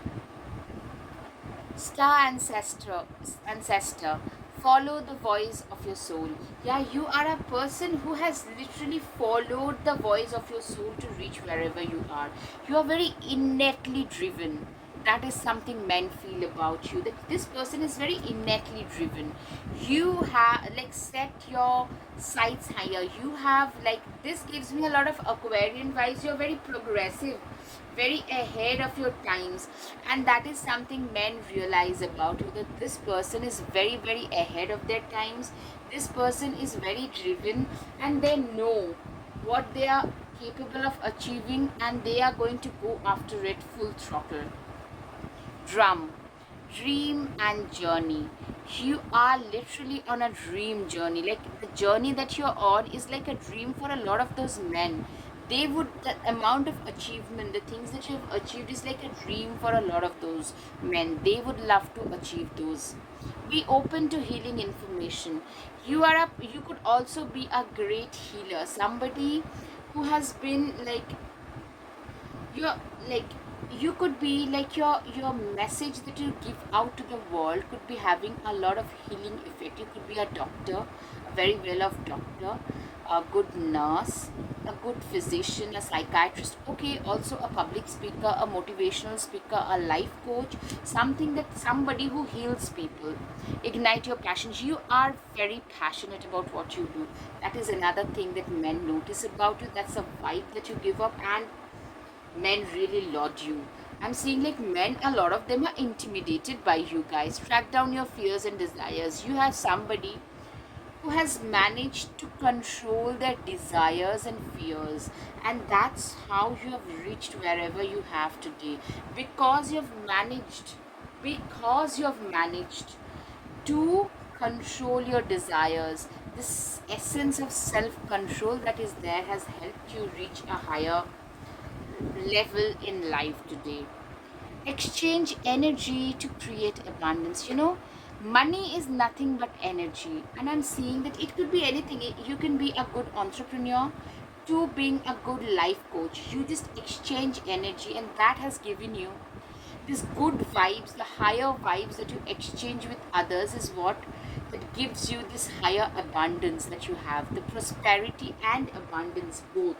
Star ancestor, follow the voice of your soul. Yeah, you are a person who has literally followed the voice of your soul to reach wherever you are. You are very innately driven. That is something men feel about you, that this person is very innately driven. You have like set your sights higher. You have like, this gives me a lot of Aquarian vibes. You're very progressive, very ahead of your times, and that is something men realize about you, that this person is very, very ahead of their times. This person is very driven, and they know what they are capable of achieving, and they are going to go after it full throttle. Drum, dream and journey. You are literally on a dream journey. Like the journey that you're on is like a dream for a lot of those men. They would, the amount of achievement, the things that you've achieved is like a dream for a lot of those men. They would love to achieve those. Be open to healing information. You could also be a great healer. Somebody who has been like, you're like, you could be like, your message that you give out to the world could be having a lot of healing effect. You could be a doctor, a very well off doctor, a good nurse, a good physician, a psychiatrist, okay, also a public speaker, a motivational speaker, a life coach, something, that somebody who heals people. Ignite your passions. You are very passionate about what you do. That is another thing that men notice about you. That's a vibe that you give up, and men really laud you. I'm seeing like men, a lot of them are intimidated by you guys. Track down your fears and desires. You have somebody who has managed to control their desires and fears, and that's how you have reached wherever you have today. Because you've managed, because you've managed to control your desires. This essence of self control that is there has helped you reach a higher level in life today. Exchange energy to create abundance. Money is nothing but energy, and I'm seeing that it could be anything. You can be a good entrepreneur to being a good life coach. You just exchange energy, and that has given you these good vibes. The higher vibes that you exchange with others is what that gives you this higher abundance that you have, the prosperity and abundance both.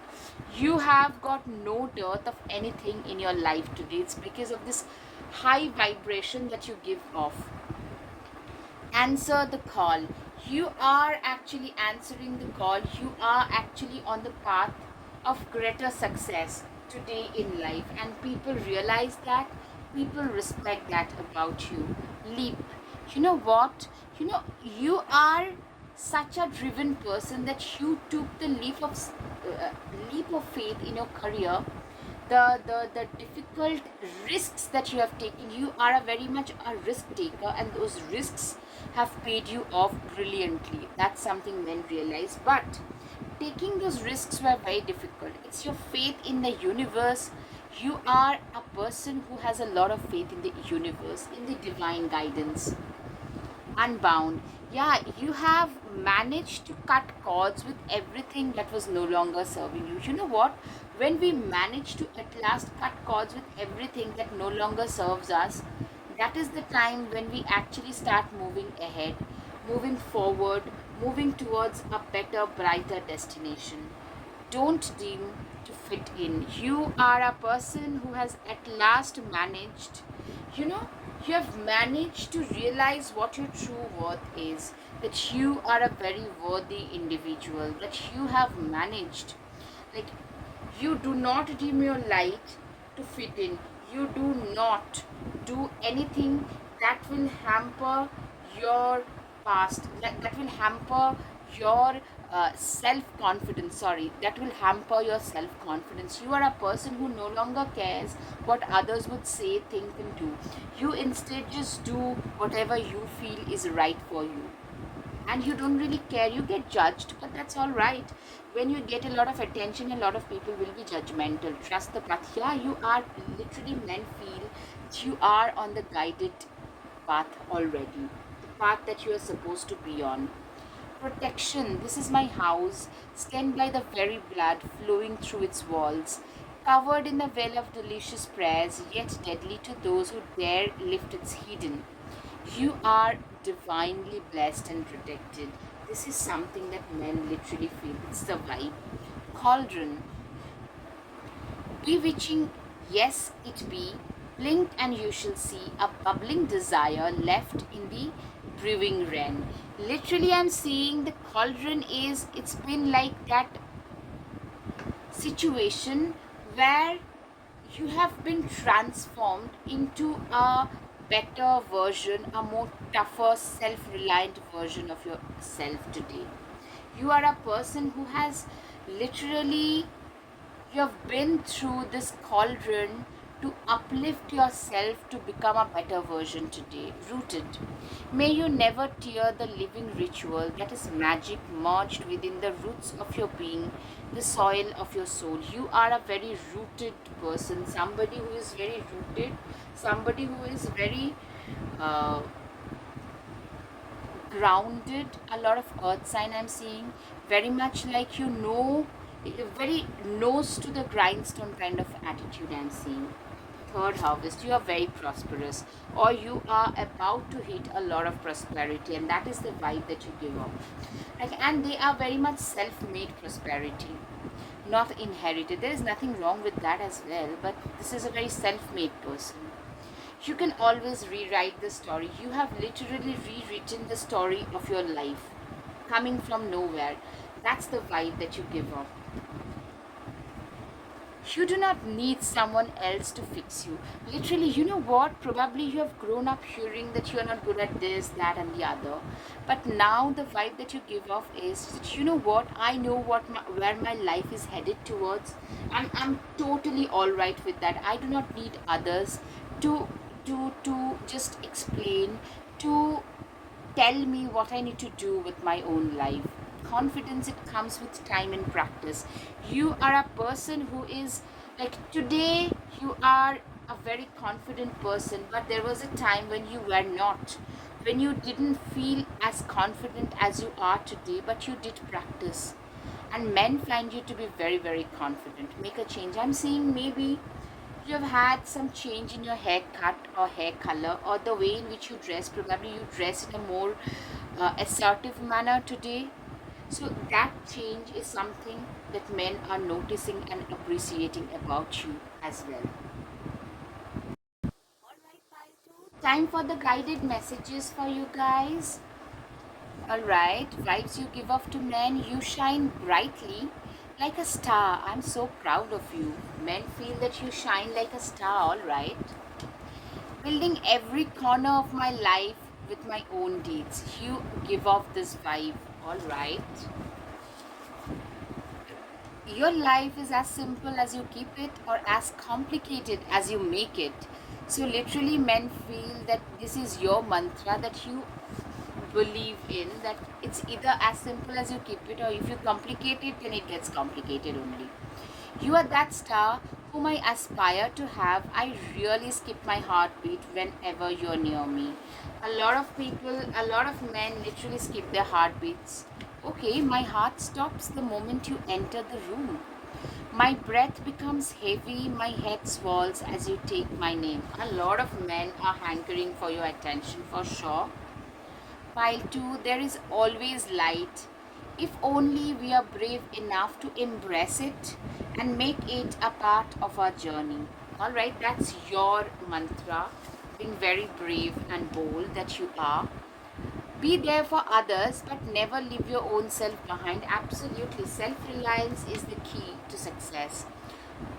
You have got no dearth of anything in your life today. It's because of this high vibration that you give off. Answer the call. You are actually answering the call. You are actually on the path of greater success today in life, and people realize that, people respect that about you. Leap. You know what? You are such a driven person that you took the leap of faith in your career, the difficult risks that you have taken. You are a very much a risk taker, and those risks have paid you off brilliantly. That's something men realize. But taking those risks were very difficult. It's your faith in the universe. You are a person who has a lot of faith in the universe, in the divine guidance. Unbound. Yeah, you have managed to cut cords with everything that was no longer serving you. You know what? When we manage to at last cut cords with everything that no longer serves us, that is the time when we actually start moving ahead, moving forward, moving towards a better, brighter destination. Don't deem to fit in. You are a person who has at last managed, you know, you have managed to realize what your true worth is, that you are a very worthy individual, that you have managed. Like, you do not dim your light to fit in. You do not do anything that will hamper your past, that will hamper your self confidence. Sorry, that will hamper your self confidence. You are a person who no longer cares what others would say, think, and do. You instead just do whatever you feel is right for you, and you don't really care. You get judged, but that's all right. When you get a lot of attention, a lot of people will be judgmental. Trust the path. Yeah, you are literally, men feel that you are on the guided path already, the path that you are supposed to be on. Protection. This is my house, stained by the very blood flowing through its walls, covered in the veil of delicious prayers, yet deadly to those who dare lift its hidden. You are divinely blessed and protected. This is something that men literally feel. It's the vibe. Cauldron. Bewitching, yes, it be. Blink and you shall see a bubbling desire left in the brewing wren. Literally, I'm seeing the cauldron is, it's been like that situation where you have been transformed into a better version, a more tougher, self reliant version of yourself today. You are a person who has literally, you have been through this cauldron to uplift yourself to become a better version today. Rooted. May you never tear the living ritual that is magic merged within the roots of your being, the soil of your soul. You are a very rooted person, somebody who is very rooted, somebody who is very uh, grounded. A lot of earth sign I'm seeing, very much like, you know, very nose to the grindstone kind of attitude I'm seeing. Third harvest, you are very prosperous, or you are about to hit a lot of prosperity, and that is the vibe that you give off. Like, and they are very much self-made prosperity, not inherited. There is nothing wrong with that as well, but this is a very self-made person. You can always rewrite the story. You have literally rewritten the story of your life, coming from nowhere. That's the vibe that you give off. You do not need someone else to fix you. Literally, you know what? Probably you have grown up hearing that you are not good at this, that, and the other. But now the vibe that you give off is that, you know what? I know where my life is headed towards, and I'm totally all right with that. I do not need others to just explain, to tell me what I need to do with my own life. Confidence, it comes with time and practice. You are a person who is like, today you are a very confident person, but there was a time when you were not, when you didn't feel as confident as you are today, but you did practice. And men find you to be very, very confident. Make a change. I'm seeing maybe you have had some change in your haircut or hair color, or the way in which you dress. Probably you dress in a more assertive manner today. So that change is something that men are noticing and appreciating about you as well. Time for the guided messages for you guys. Alright, vibes you give off to men. You shine brightly like a star. I'm so proud of you. Men feel that you shine like a star, alright. Building every corner of my life with my own deeds. You give off this vibe, alright. Your life is as simple as you keep it or as complicated as you make it. So, literally, men feel that this is your mantra that you believe in, that it's either as simple as you keep it, or if you complicate it, then it gets complicated only. You are that star whom I aspire to have. I really skip my heartbeat whenever you're near me. A lot of people, a lot of men literally skip their heartbeats. Okay, my heart stops the moment you enter the room. My breath becomes heavy, my head swells as you take my name. A lot of men are hankering for your attention for sure. Pile 2, there is always light. If only we are brave enough to embrace it and make it a part of our journey. Alright, that's your mantra. Being very brave and bold that you are. Be there for others, but never leave your own self behind. Absolutely. Self reliance is the key to success.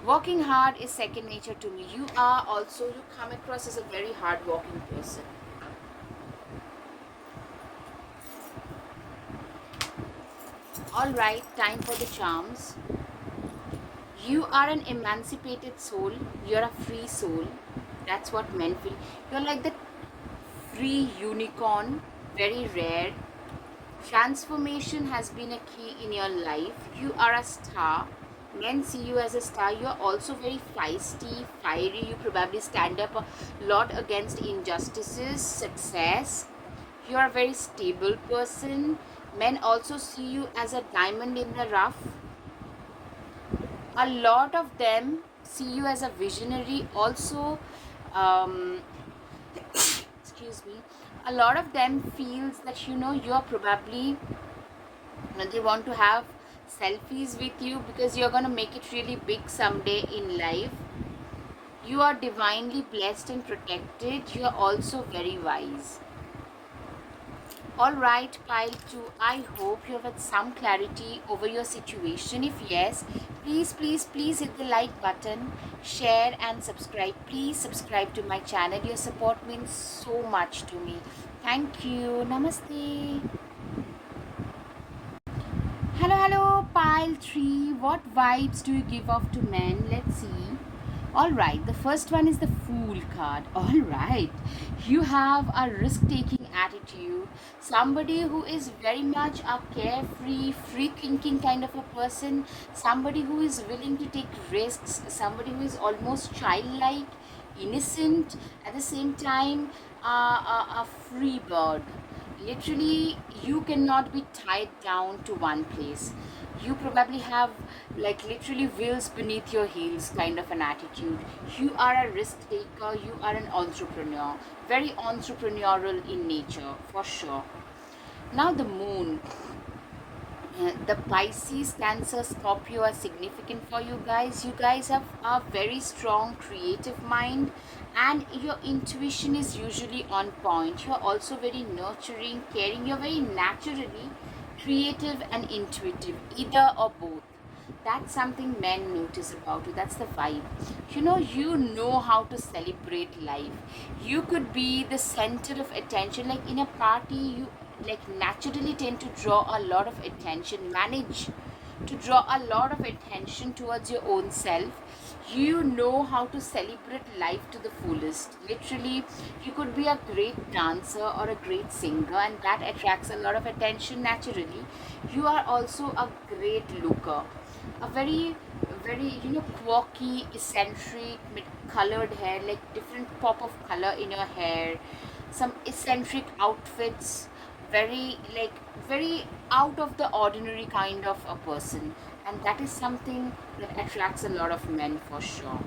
Working hard is second nature to me. You come across as a very hard working person. Alright, time for the charms. You are an emancipated soul. You're a free soul. That's what men feel. You're like the free unicorn, very rare. Transformation has been a key in your life. You are a star. Men see you as a star. You're also very feisty, fiery. You probably stand up a lot against injustices, success. You're a very stable person. Men also see you as a diamond in the rough. A lot of them see you as a visionary. Also, um, excuse me, a lot of them feels that you're probably they want to have selfies with you because you're going to make it really big someday in life. You are divinely blessed and protected. You are also very wise. All right, pile 2. I hope you have had some clarity over your situation. If yes, please, please, please hit the like button, share, and subscribe. Please subscribe to my channel. Your support means so much to me. Thank you. Namaste. Hello, hello, pile 3. What vibes do you give off to men? Let's see. Alright, the first one is the Fool card. Alright, you have a risk taking attitude. Somebody who is very much a carefree, free thinking kind of a person. Somebody who is willing to take risks. Somebody who is almost childlike, innocent, at the same time, a free bird. Literally, you cannot be tied down to one place. You probably have like literally wheels beneath your heels kind of an attitude. You are a risk taker. You are an entrepreneur, very entrepreneurial in nature for sure. Now the moon, the Pisces, Cancer, Scorpio are significant for you guys. You guys have a very strong creative mind, and your intuition is usually on point. You're also very nurturing, caring. You're very naturally creative and intuitive, either or both. That's something men notice about you. That's the vibe. You know how to celebrate life. You could be the center of attention. Like in a party, you like naturally tend to draw a lot of attention, manage to draw a lot of attention towards your own self. You know how to celebrate life to the fullest. Literally, you could be a great dancer or a great singer, and that attracts a lot of attention naturally. You are also a great looker, a very quirky, eccentric, with colored hair, like different pop of color in your hair, some eccentric outfits, very like very out of the ordinary kind of a person, and that is something that attracts a lot of men for sure.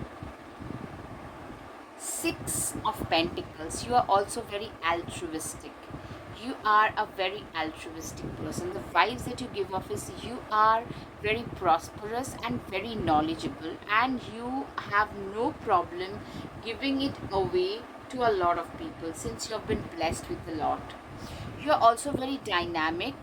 Six of Pentacles, you are also very altruistic. You are a very altruistic person. The vibes that you give off is you are very prosperous and very knowledgeable, and you have no problem giving it away to a lot of people since you have been blessed with a lot. You are also very dynamic.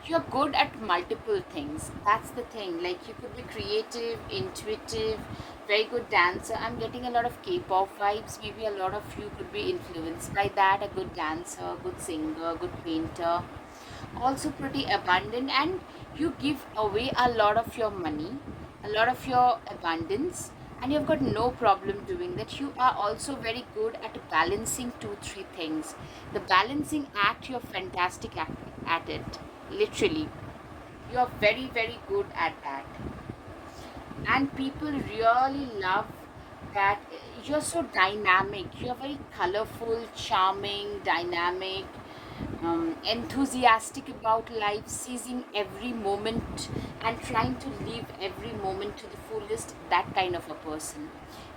You're good at multiple things. That's the thing. Like you could be creative, intuitive, very good dancer. I'm getting a lot of K-pop vibes. Maybe a lot of you could be influenced by that. A good dancer, good singer, good painter. Also pretty abundant, and You give away a lot of your money, a lot of your abundance, and you've got no problem doing that. You are also very good at balancing two, three things. The balancing act, you're fantastic at it. Literally. You're very, very good at that. And people really love that you're so dynamic. You're very colorful, charming, dynamic, enthusiastic about life, seizing every moment and trying to live every moment to the fullest. That kind of a person.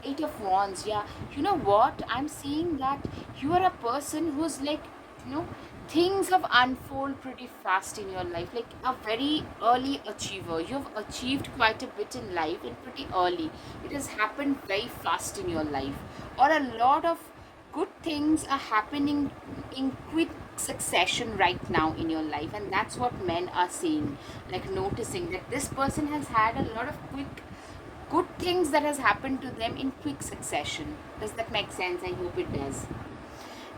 Eight of Wands, yeah. You know what? I'm seeing that you are a person who's like, you know, things have unfold pretty fast in your life, like a very early achiever. You've achieved quite a bit in life and pretty early. It has happened very fast in your life, or a lot of good things are happening in quick succession right now in your life, and that's what men are seeing, like noticing that this person has had a lot of quick good things that has happened to them in quick succession. Does that make sense? I hope it does.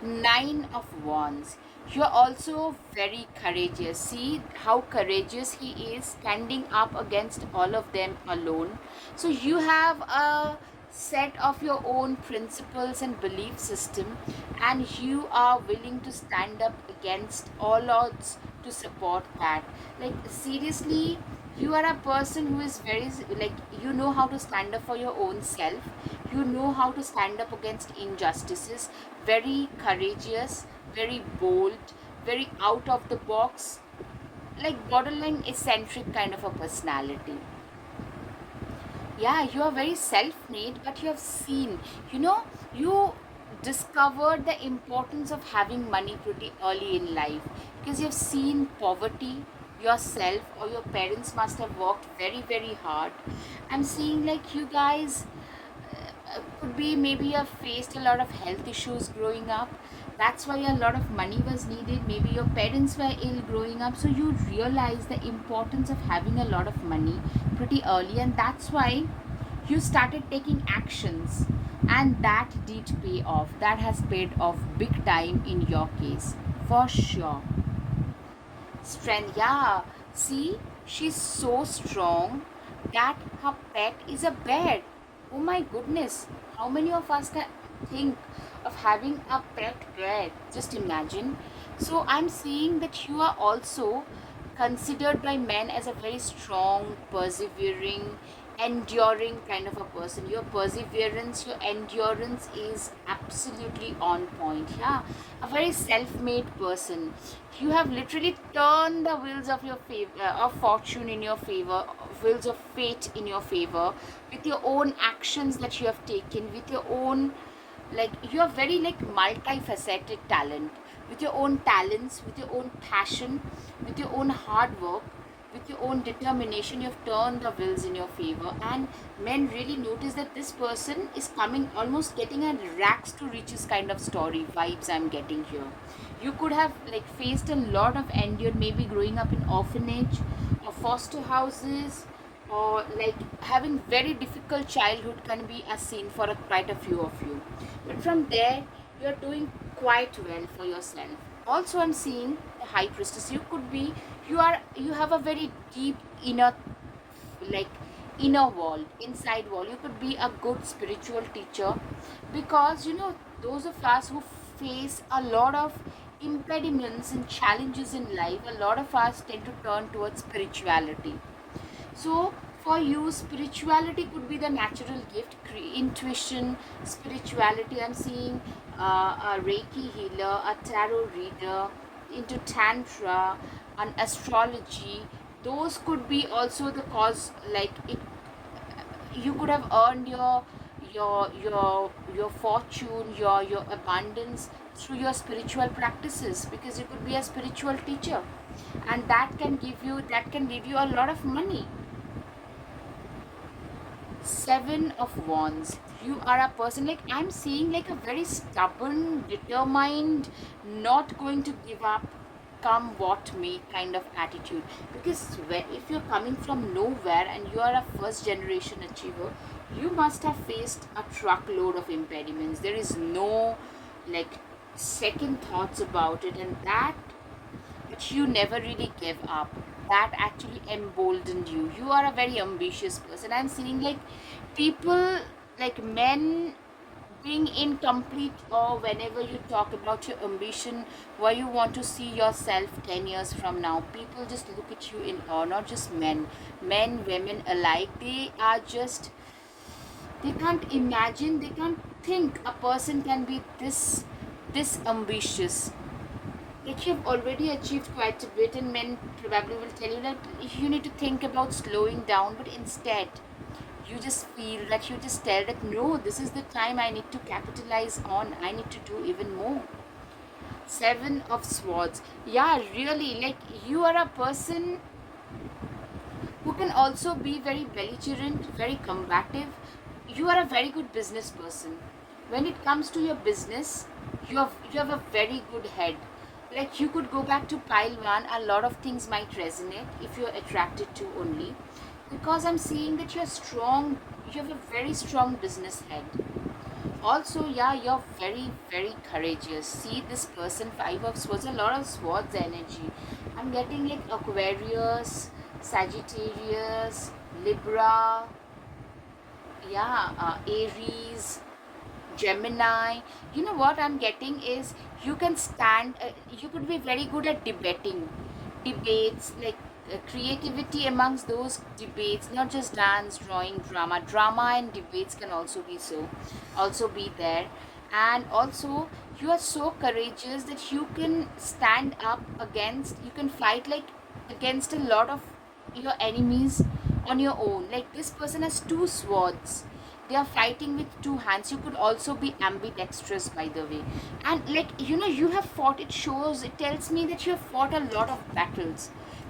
Nine of Wands. You're also very courageous. See how courageous he is, standing up against all of them alone. So you have a set of your own principles and belief system, and you are willing to stand up against all odds to support that. Like seriously, you are a person who is very, like, you know how to stand up for your own self. You know how to stand up against injustices. Very courageous, very bold, very out of the box, like borderline eccentric kind of a personality. Yeah, you are very self-made, but you have seen, you know, you discovered the importance of having money pretty early in life, because you've seen poverty yourself, or your parents must have worked very, very hard. I'm seeing like you guys could be, maybe you have faced a lot of health issues growing up. That's why a lot of money was needed. Maybe your parents were ill growing up, so you realize the importance of having a lot of money pretty early, and that's why you started taking actions, and that did pay off. That has paid off big time in your case, for sure. Strength, yeah. See, she's so strong that her pet is a bear. Oh my goodness. How many of us can think of having a pet bear? Just imagine. So I'm seeing that you are also considered by men as a very strong, persevering, enduring kind of a person. Your perseverance, your endurance is absolutely on point. Yeah, a very self-made person. You have literally turned the wheels of your favor, of fortune in your favor, wheels of fate in your favor, with your own actions that you have taken, with your own, like, you are very like multifaceted talent, with your own talents, with your own passion, with your own hard work, with your own determination. You have turned the wheels in your favor, and men really notice that this person is coming, almost getting a rags to riches kind of story vibes I'm getting here. You could have like faced a lot of endure, maybe growing up in orphanage or foster houses, or like having very difficult childhood can be a scene for quite a few of you, but from there you're doing quite well for yourself. Also I'm seeing the high priestess. You could be, you have a very deep inner, like, inner wall, inside wall. You could be a good spiritual teacher, because you know, those of us who face a lot of impediments and challenges in life, a lot of us tend to turn towards spirituality. So for you, spirituality could be the natural gift, intuition, spirituality. I'm seeing a Reiki healer, a tarot reader, into Tantra, an astrology. Those could be also the cause. Like it, you could have earned your fortune, your abundance through your spiritual practices, because you could be a spiritual teacher, and that can give you a lot of money. Seven of Wands. You are a person, like, I'm seeing like a very stubborn, determined, not going to give up, come what may kind of attitude. Because if you're coming from nowhere and you are a first generation achiever, you must have faced a truckload of impediments. There is no like second thoughts about it, and that, but you never really gave up. that actually emboldened you? You are a very ambitious person. I'm seeing like people, like men, being incomplete or whenever you talk about your ambition, where you want to see yourself 10 years from now, people just look at you in awe. Not just men, men, women alike. They are just, they can't imagine, they can't think a person can be this ambitious. Like you've already achieved quite a bit, and men probably will tell you that you need to think about slowing down, but instead you just feel that, you just tell that no, this is the time I need to capitalize on, I need to do even more. Seven of Swords. Yeah, really, like you are a person who can also be very belligerent, very combative. You are a very good business person. When it comes to your business, you have a very good head. Like you could go back to pile one, a lot of things might resonate if you're attracted to only. Because I'm seeing that you're strong, you have a very strong business head. Also, yeah, you're very, very courageous. See this person, Five of Swords, a lot of swords energy. I'm getting like Aquarius, Sagittarius, Libra, yeah, Aries, Gemini. You know what I'm getting is you can stand, you could be very good at debating, debates, like creativity amongst those debates, not just dance, drawing, drama and debates can also be so, also be there. And also, you are so courageous that you can stand up against, you can fight like against a lot of your enemies on your own. Like this person has two swords, they are fighting with two hands. You could also be ambidextrous, by the way. And like you have fought, it shows, it tells me that you have fought a lot of battles.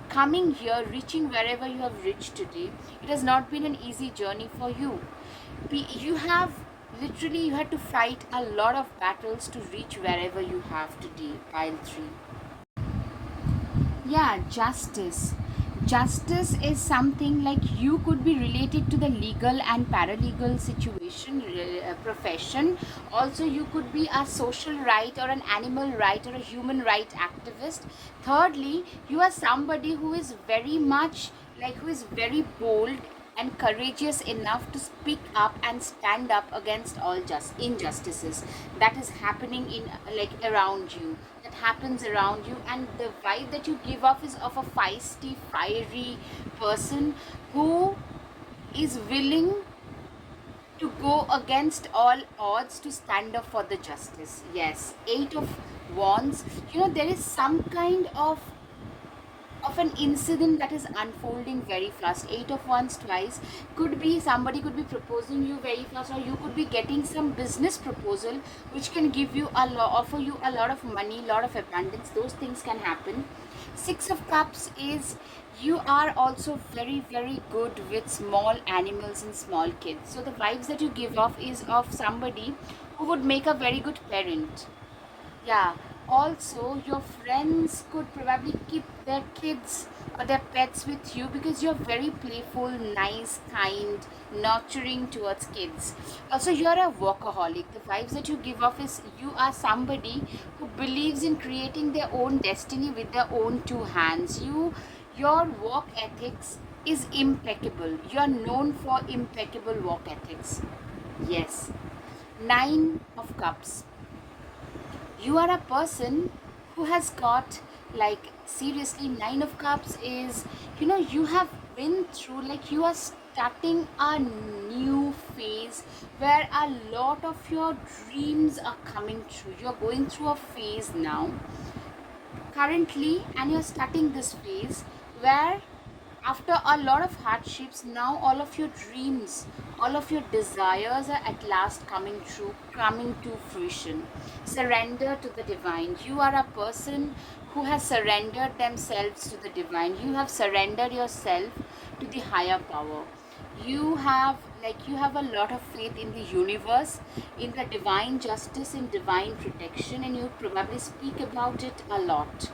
Coming here, reaching wherever you have reached today, it has not been an easy journey for you. You have literally, you had to fight a lot of battles to reach wherever you have today. Pile 3. Yeah, justice. Justice is something like you could be related to the legal and paralegal situation, profession. Also, you could be a social right or an animal right or a human right activist. Thirdly, you are somebody who is very much like, who is very bold and courageous enough to speak up and stand up against all just injustices that is happening in, like around you, that happens around you. And the vibe that you give off is of a feisty, fiery person who is willing to go against all odds to stand up for the justice. Yes, Eight of Wands. There is some kind of an incident that is unfolding very fast. Eight of Wands twice could be, somebody could be proposing you very fast, or you could be getting some business proposal which can give you a lot, offer you a lot of money, lot of abundance. Those things can happen. Six of Cups is, you are also very, very good with small animals and small kids. So the vibes that you give off is of somebody who would make a very good parent. Yeah, also your friends could probably keep their kids or their pets with you because you're very playful, nice, kind, nurturing towards kids. Also, you're a workaholic. The vibes that you give off is you are somebody who believes in creating their own destiny with their own two hands. Your work ethics is impeccable. You are known for impeccable work ethics. Yes. Nine of Cups. You are a person who has got, like, seriously, Nine of Cups is, you have been through, like, you are starting a new phase where a lot of your dreams are coming true. You're going through a phase now currently, and you're starting this phase where after a lot of hardships, now all of your dreams, all of your desires are at last coming true, coming to fruition. Surrender to the divine. You are a person who has surrendered themselves to the divine. You have surrendered yourself to the higher power. You have a lot of faith in the universe, in the divine justice, in divine protection, and you probably speak about it a lot.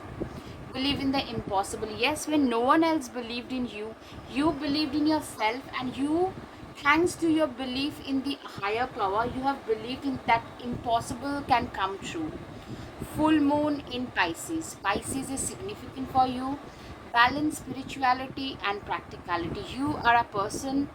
Believe in the impossible. Yes, when no one else believed in you, you believed in yourself, and you, thanks to your belief in the higher power, you have believed in that impossible can come true. Full moon in Pisces. Pisces is significant for you. balance spirituality and practicality. You are a person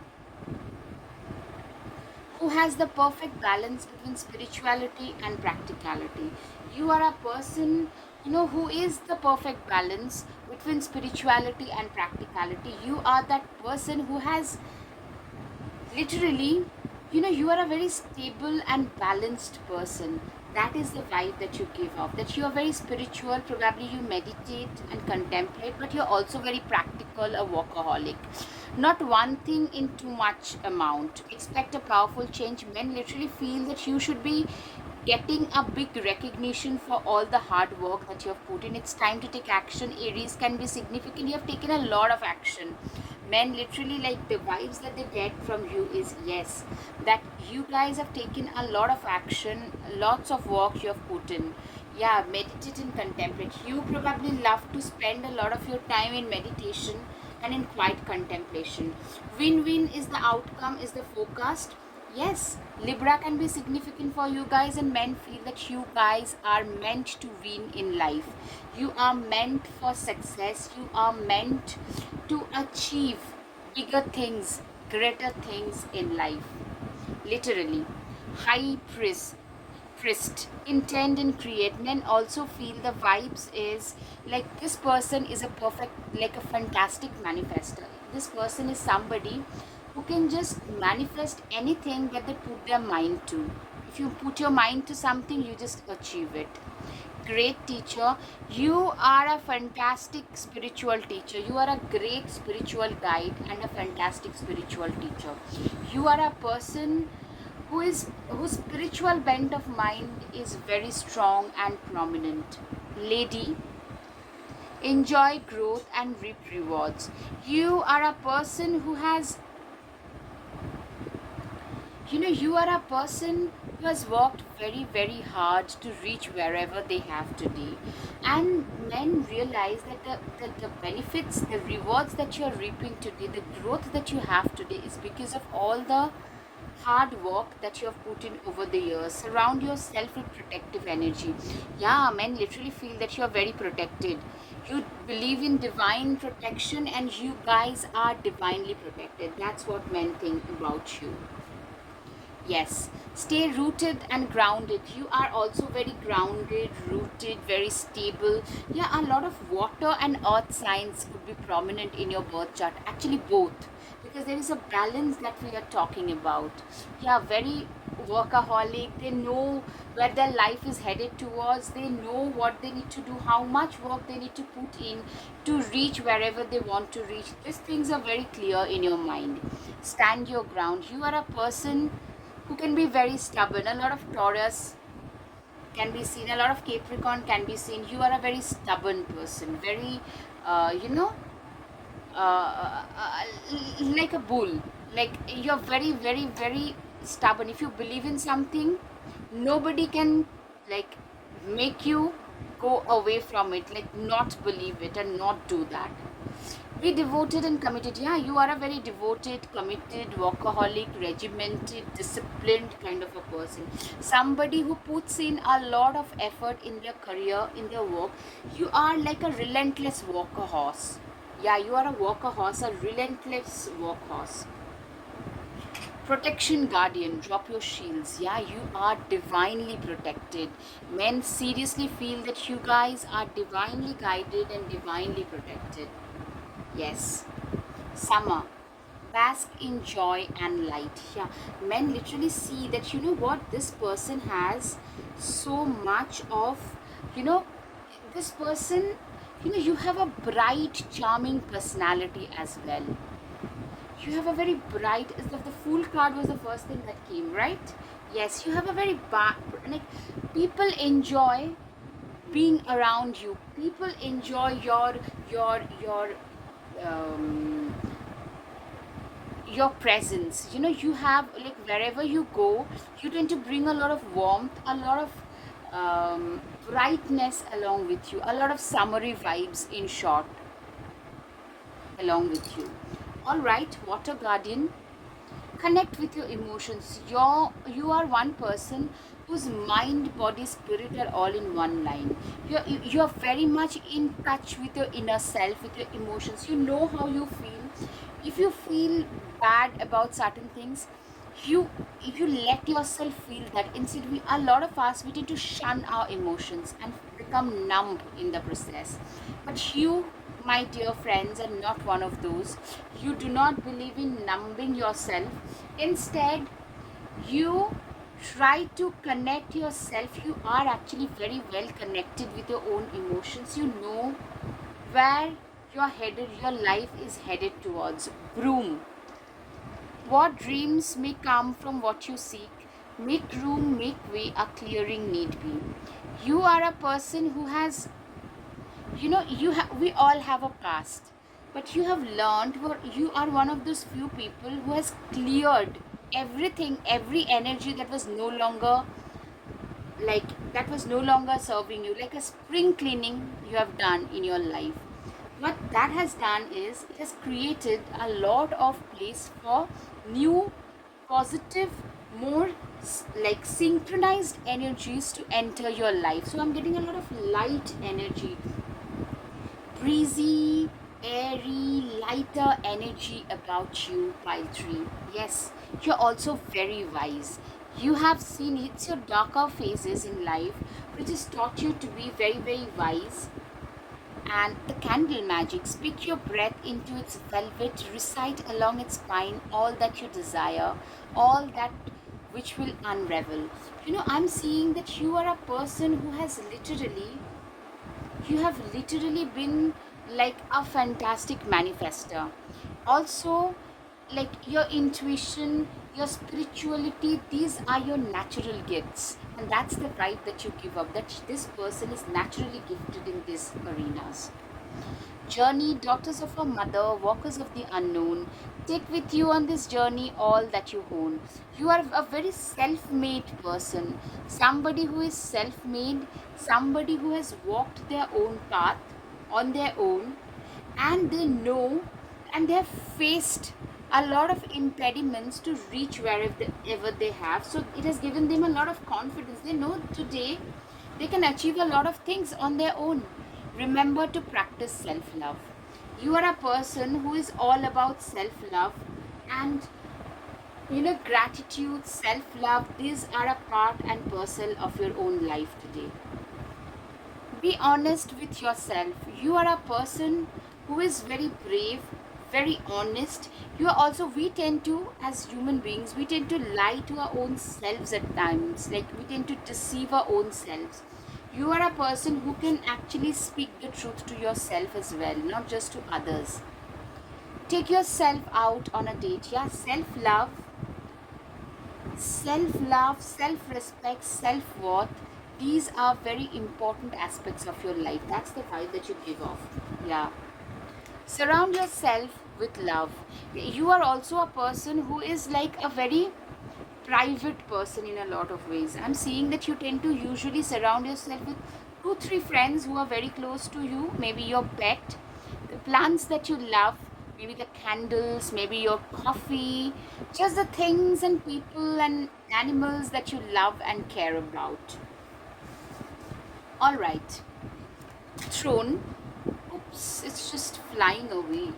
who has the perfect balance between spirituality and practicality. You are a person, who is the perfect balance between spirituality and practicality. You are that person who has literally, you are a very stable and balanced person. That is the vibe that you give off, that you are very spiritual, probably you meditate and contemplate, but you're also very practical, a workaholic. Not one thing in too much amount. Expect a powerful change. Men literally feel that you should be getting a big recognition for all the hard work that you have put in. It's time to take action. Aries can be significant. You have taken a lot of action. Men literally, like, the vibes that they get from you is yes, that you guys have taken a lot of action, lots of work you have put in. Yeah, meditate and contemplate. You probably love to spend a lot of your time in meditation and in quiet contemplation. Win-win is the outcome, is the forecast. Yes, Libra can be significant for you guys, and men feel that you guys are meant to win in life. You are meant for success. You are meant to achieve bigger things, greater things in life. Literally, high priest, intend and create. Men also feel the vibes is like this person is a perfect, like a fantastic manifester. This person is somebody who can just manifest anything that they put their mind to. If you put your mind to something, you just achieve it. Great teacher. You are a fantastic spiritual teacher. You are a great spiritual guide and a fantastic spiritual teacher. You are a person whose spiritual bent of mind is very strong and prominent. Lady, enjoy growth and reap rewards. You are a person who has, you are a person who has worked very, very hard to reach wherever they have today. And men realize that the benefits, the rewards that you are reaping today, the growth that you have today is because of all the hard work that you have put in over the years. Surround yourself with protective energy. Yeah, men literally feel that you are very protected. You believe in divine protection, and you guys are divinely protected. That's what men think about you. Yes, stay rooted and grounded. You are also very grounded, rooted, very stable. Yeah, a lot of water and earth signs could be prominent in your birth chart. Actually, both, because there is a balance that we are talking about. Yeah, very workaholic. They know where their life is headed towards. They know what they need to do, how much work they need to put in to reach wherever they want to reach. These things are very clear in your mind. Stand your ground. You are a person who can be very stubborn. A lot of Taurus can be seen, a lot of Capricorn can be seen. You are a very stubborn person, very, you know, like a bull. Like, you're very, very, very stubborn. If you believe in something, nobody can, like, make you go away from it, like, not believe it and not do that. Be devoted and committed. Yeah, you are a very devoted, committed, workaholic, regimented, disciplined kind of a person. Somebody who puts in a lot of effort in their career, in their work. You are like a relentless workhorse. Yeah, you are a workhorse, a relentless workhorse. Protection guardian, drop your shields. Yeah, you are divinely protected. Men seriously feel that you guys are divinely guided and divinely protected. Yes. Summer, bask in joy and light. Yeah, men literally see that, you know what, this person has so much of, you know, this person, you have a bright, charming personality as well. You have a very bright, the Fool card was the first thing that came, right? Yes, you have a very like, people enjoy being around you. People enjoy um, your presence. You have, like, wherever you go, you tend to bring a lot of warmth, a lot of brightness along with you, a lot of summery vibes, in short, along with you. All right, water guardian, connect with your emotions. You are one person whose mind, body, spirit are all in one line. You're very much in touch with your inner self, with your emotions. You know how you feel. If you feel bad about certain things, you you let yourself feel that. Instead, we a lot of us, we tend to shun our emotions and become numb in the process. But you, my dear friends, are not one of those. You do not believe in numbing yourself. Instead, you try to connect yourself. You are actually very well connected with your own emotions. You know where you're headed, your life is headed towards. Broom. What dreams may come from what you seek. Make room, make way, a clearing need be. You are a person who has, we all have a past, but you have learned, you are one of those few people who has cleared everything, every energy that was no longer, like, that was no longer serving you, like a spring cleaning you have done in your life. What that has done is it has created a lot of place for new, positive, more like synchronized energies to enter your life. So I'm getting a lot of light energy, breezy, airy, lighter energy about you, pile 3. Yes, you're also very wise. You have seen, it's your darker phases in life which has taught you to be very, very wise. And the candle magic, speak your breath into its velvet, recite along its spine all that you desire, all that which will unravel. I'm seeing that you are a person who has literally, you have literally been like a fantastic manifester. Also, like your intuition, your spirituality, these are your natural gifts. And that's the vibe that you give up, that this person is naturally gifted in these arenas. Journey, daughters of a mother, walkers of the unknown, take with you on this journey all that you own. You are a very self made person, somebody who is self made, somebody who has walked their own path on their own, and they know, and they have faced a lot of impediments to reach wherever they have. So it has given them a lot of confidence. They know today they can achieve a lot of things on their own. Remember to practice self love. You are a person who is all about self love, and gratitude, self love, these are a part and parcel of your own life today. Be honest with yourself. You are a person who is very brave, very honest. You are also, we tend to, as human beings, we tend to lie to our own selves at times. Like, we tend to deceive our own selves. You are a person who can actually speak the truth to yourself as well, not just to others. Take yourself out on a date. Yeah, self-respect, self-worth, these are very important aspects of your life. That's the vibe that you give off. Yeah. Surround yourself with love. You are also a person who is like a very private person in a lot of ways. I'm seeing that you tend to usually surround yourself with 2 3 friends who are very close to you, maybe your pet, the plants that you love, maybe the candles, maybe your coffee, just the things and people and animals that you love and care about. All right. Throne. Oops, it's just flying away.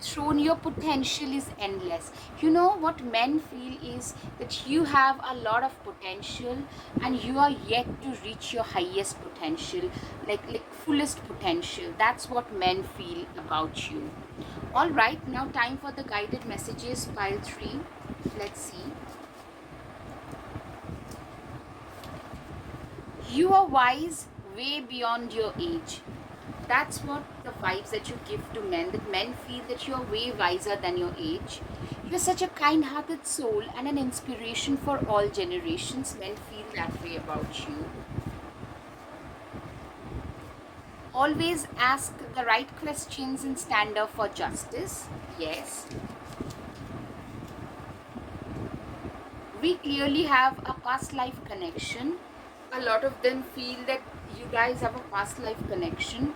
Throne, your potential is endless. You know what men feel is that you have a lot of potential and you are yet to reach your highest potential, like fullest potential. That's what men feel about you. All right, now time for the guided messages, pile 3. Let's see. You are wise way beyond your age. That's what the vibes that you give to men, that men feel that you are way wiser than your age. You're such a kind hearted soul and an inspiration for all generations. Men feel that way about you. Always ask the right questions and stand up for justice. Yes. We clearly have a past life connection. A lot of them feel that you guys have a past life connection.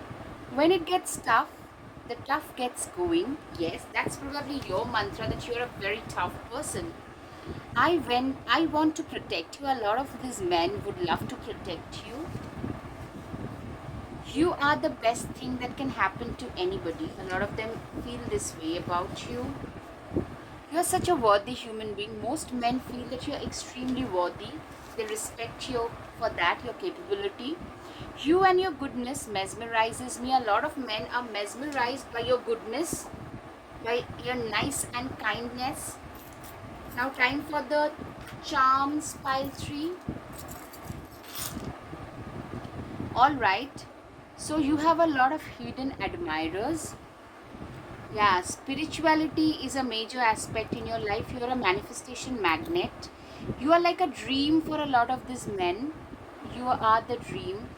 When it gets tough, the tough gets going. Yes, that's probably your mantra, that you're a very tough person. I want to protect you. A lot of these men would love to protect you. You are the best thing that can happen to anybody. A lot of them feel this way about you. You're such a worthy human being. Most men feel that you're extremely worthy. They respect you for that, your capability. You and your goodness mesmerizes me. A lot of men are mesmerized by your goodness, by your nice and kindness. Now, time for the charms pile 3. All right. So, you have a lot of hidden admirers. Yeah, spirituality is a major aspect in your life. You're a manifestation magnet. You are like a dream for a lot of these men. You are the dream.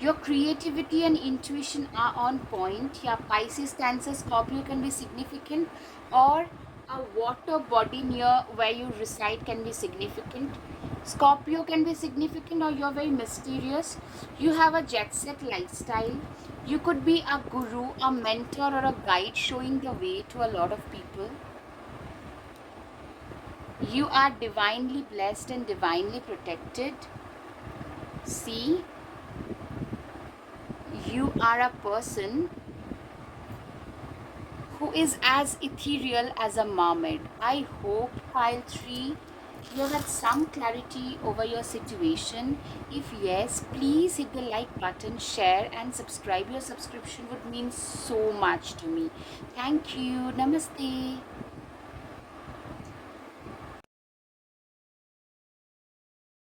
Your creativity and intuition are on point. Yeah, Pisces, Cancer, Scorpio can be significant, or a water body near where you reside can be significant. Scorpio can be significant, or you're very mysterious. You have a jet set lifestyle. You could be a guru, a mentor, or a guide showing the way to a lot of people. You are divinely blessed and divinely protected. See, you are a person who is as ethereal as a mermaid. I hope, pile 3, you have had some clarity over your situation. If yes, please hit the like button, share, and subscribe. Your subscription would mean so much to me. Thank you. Namaste.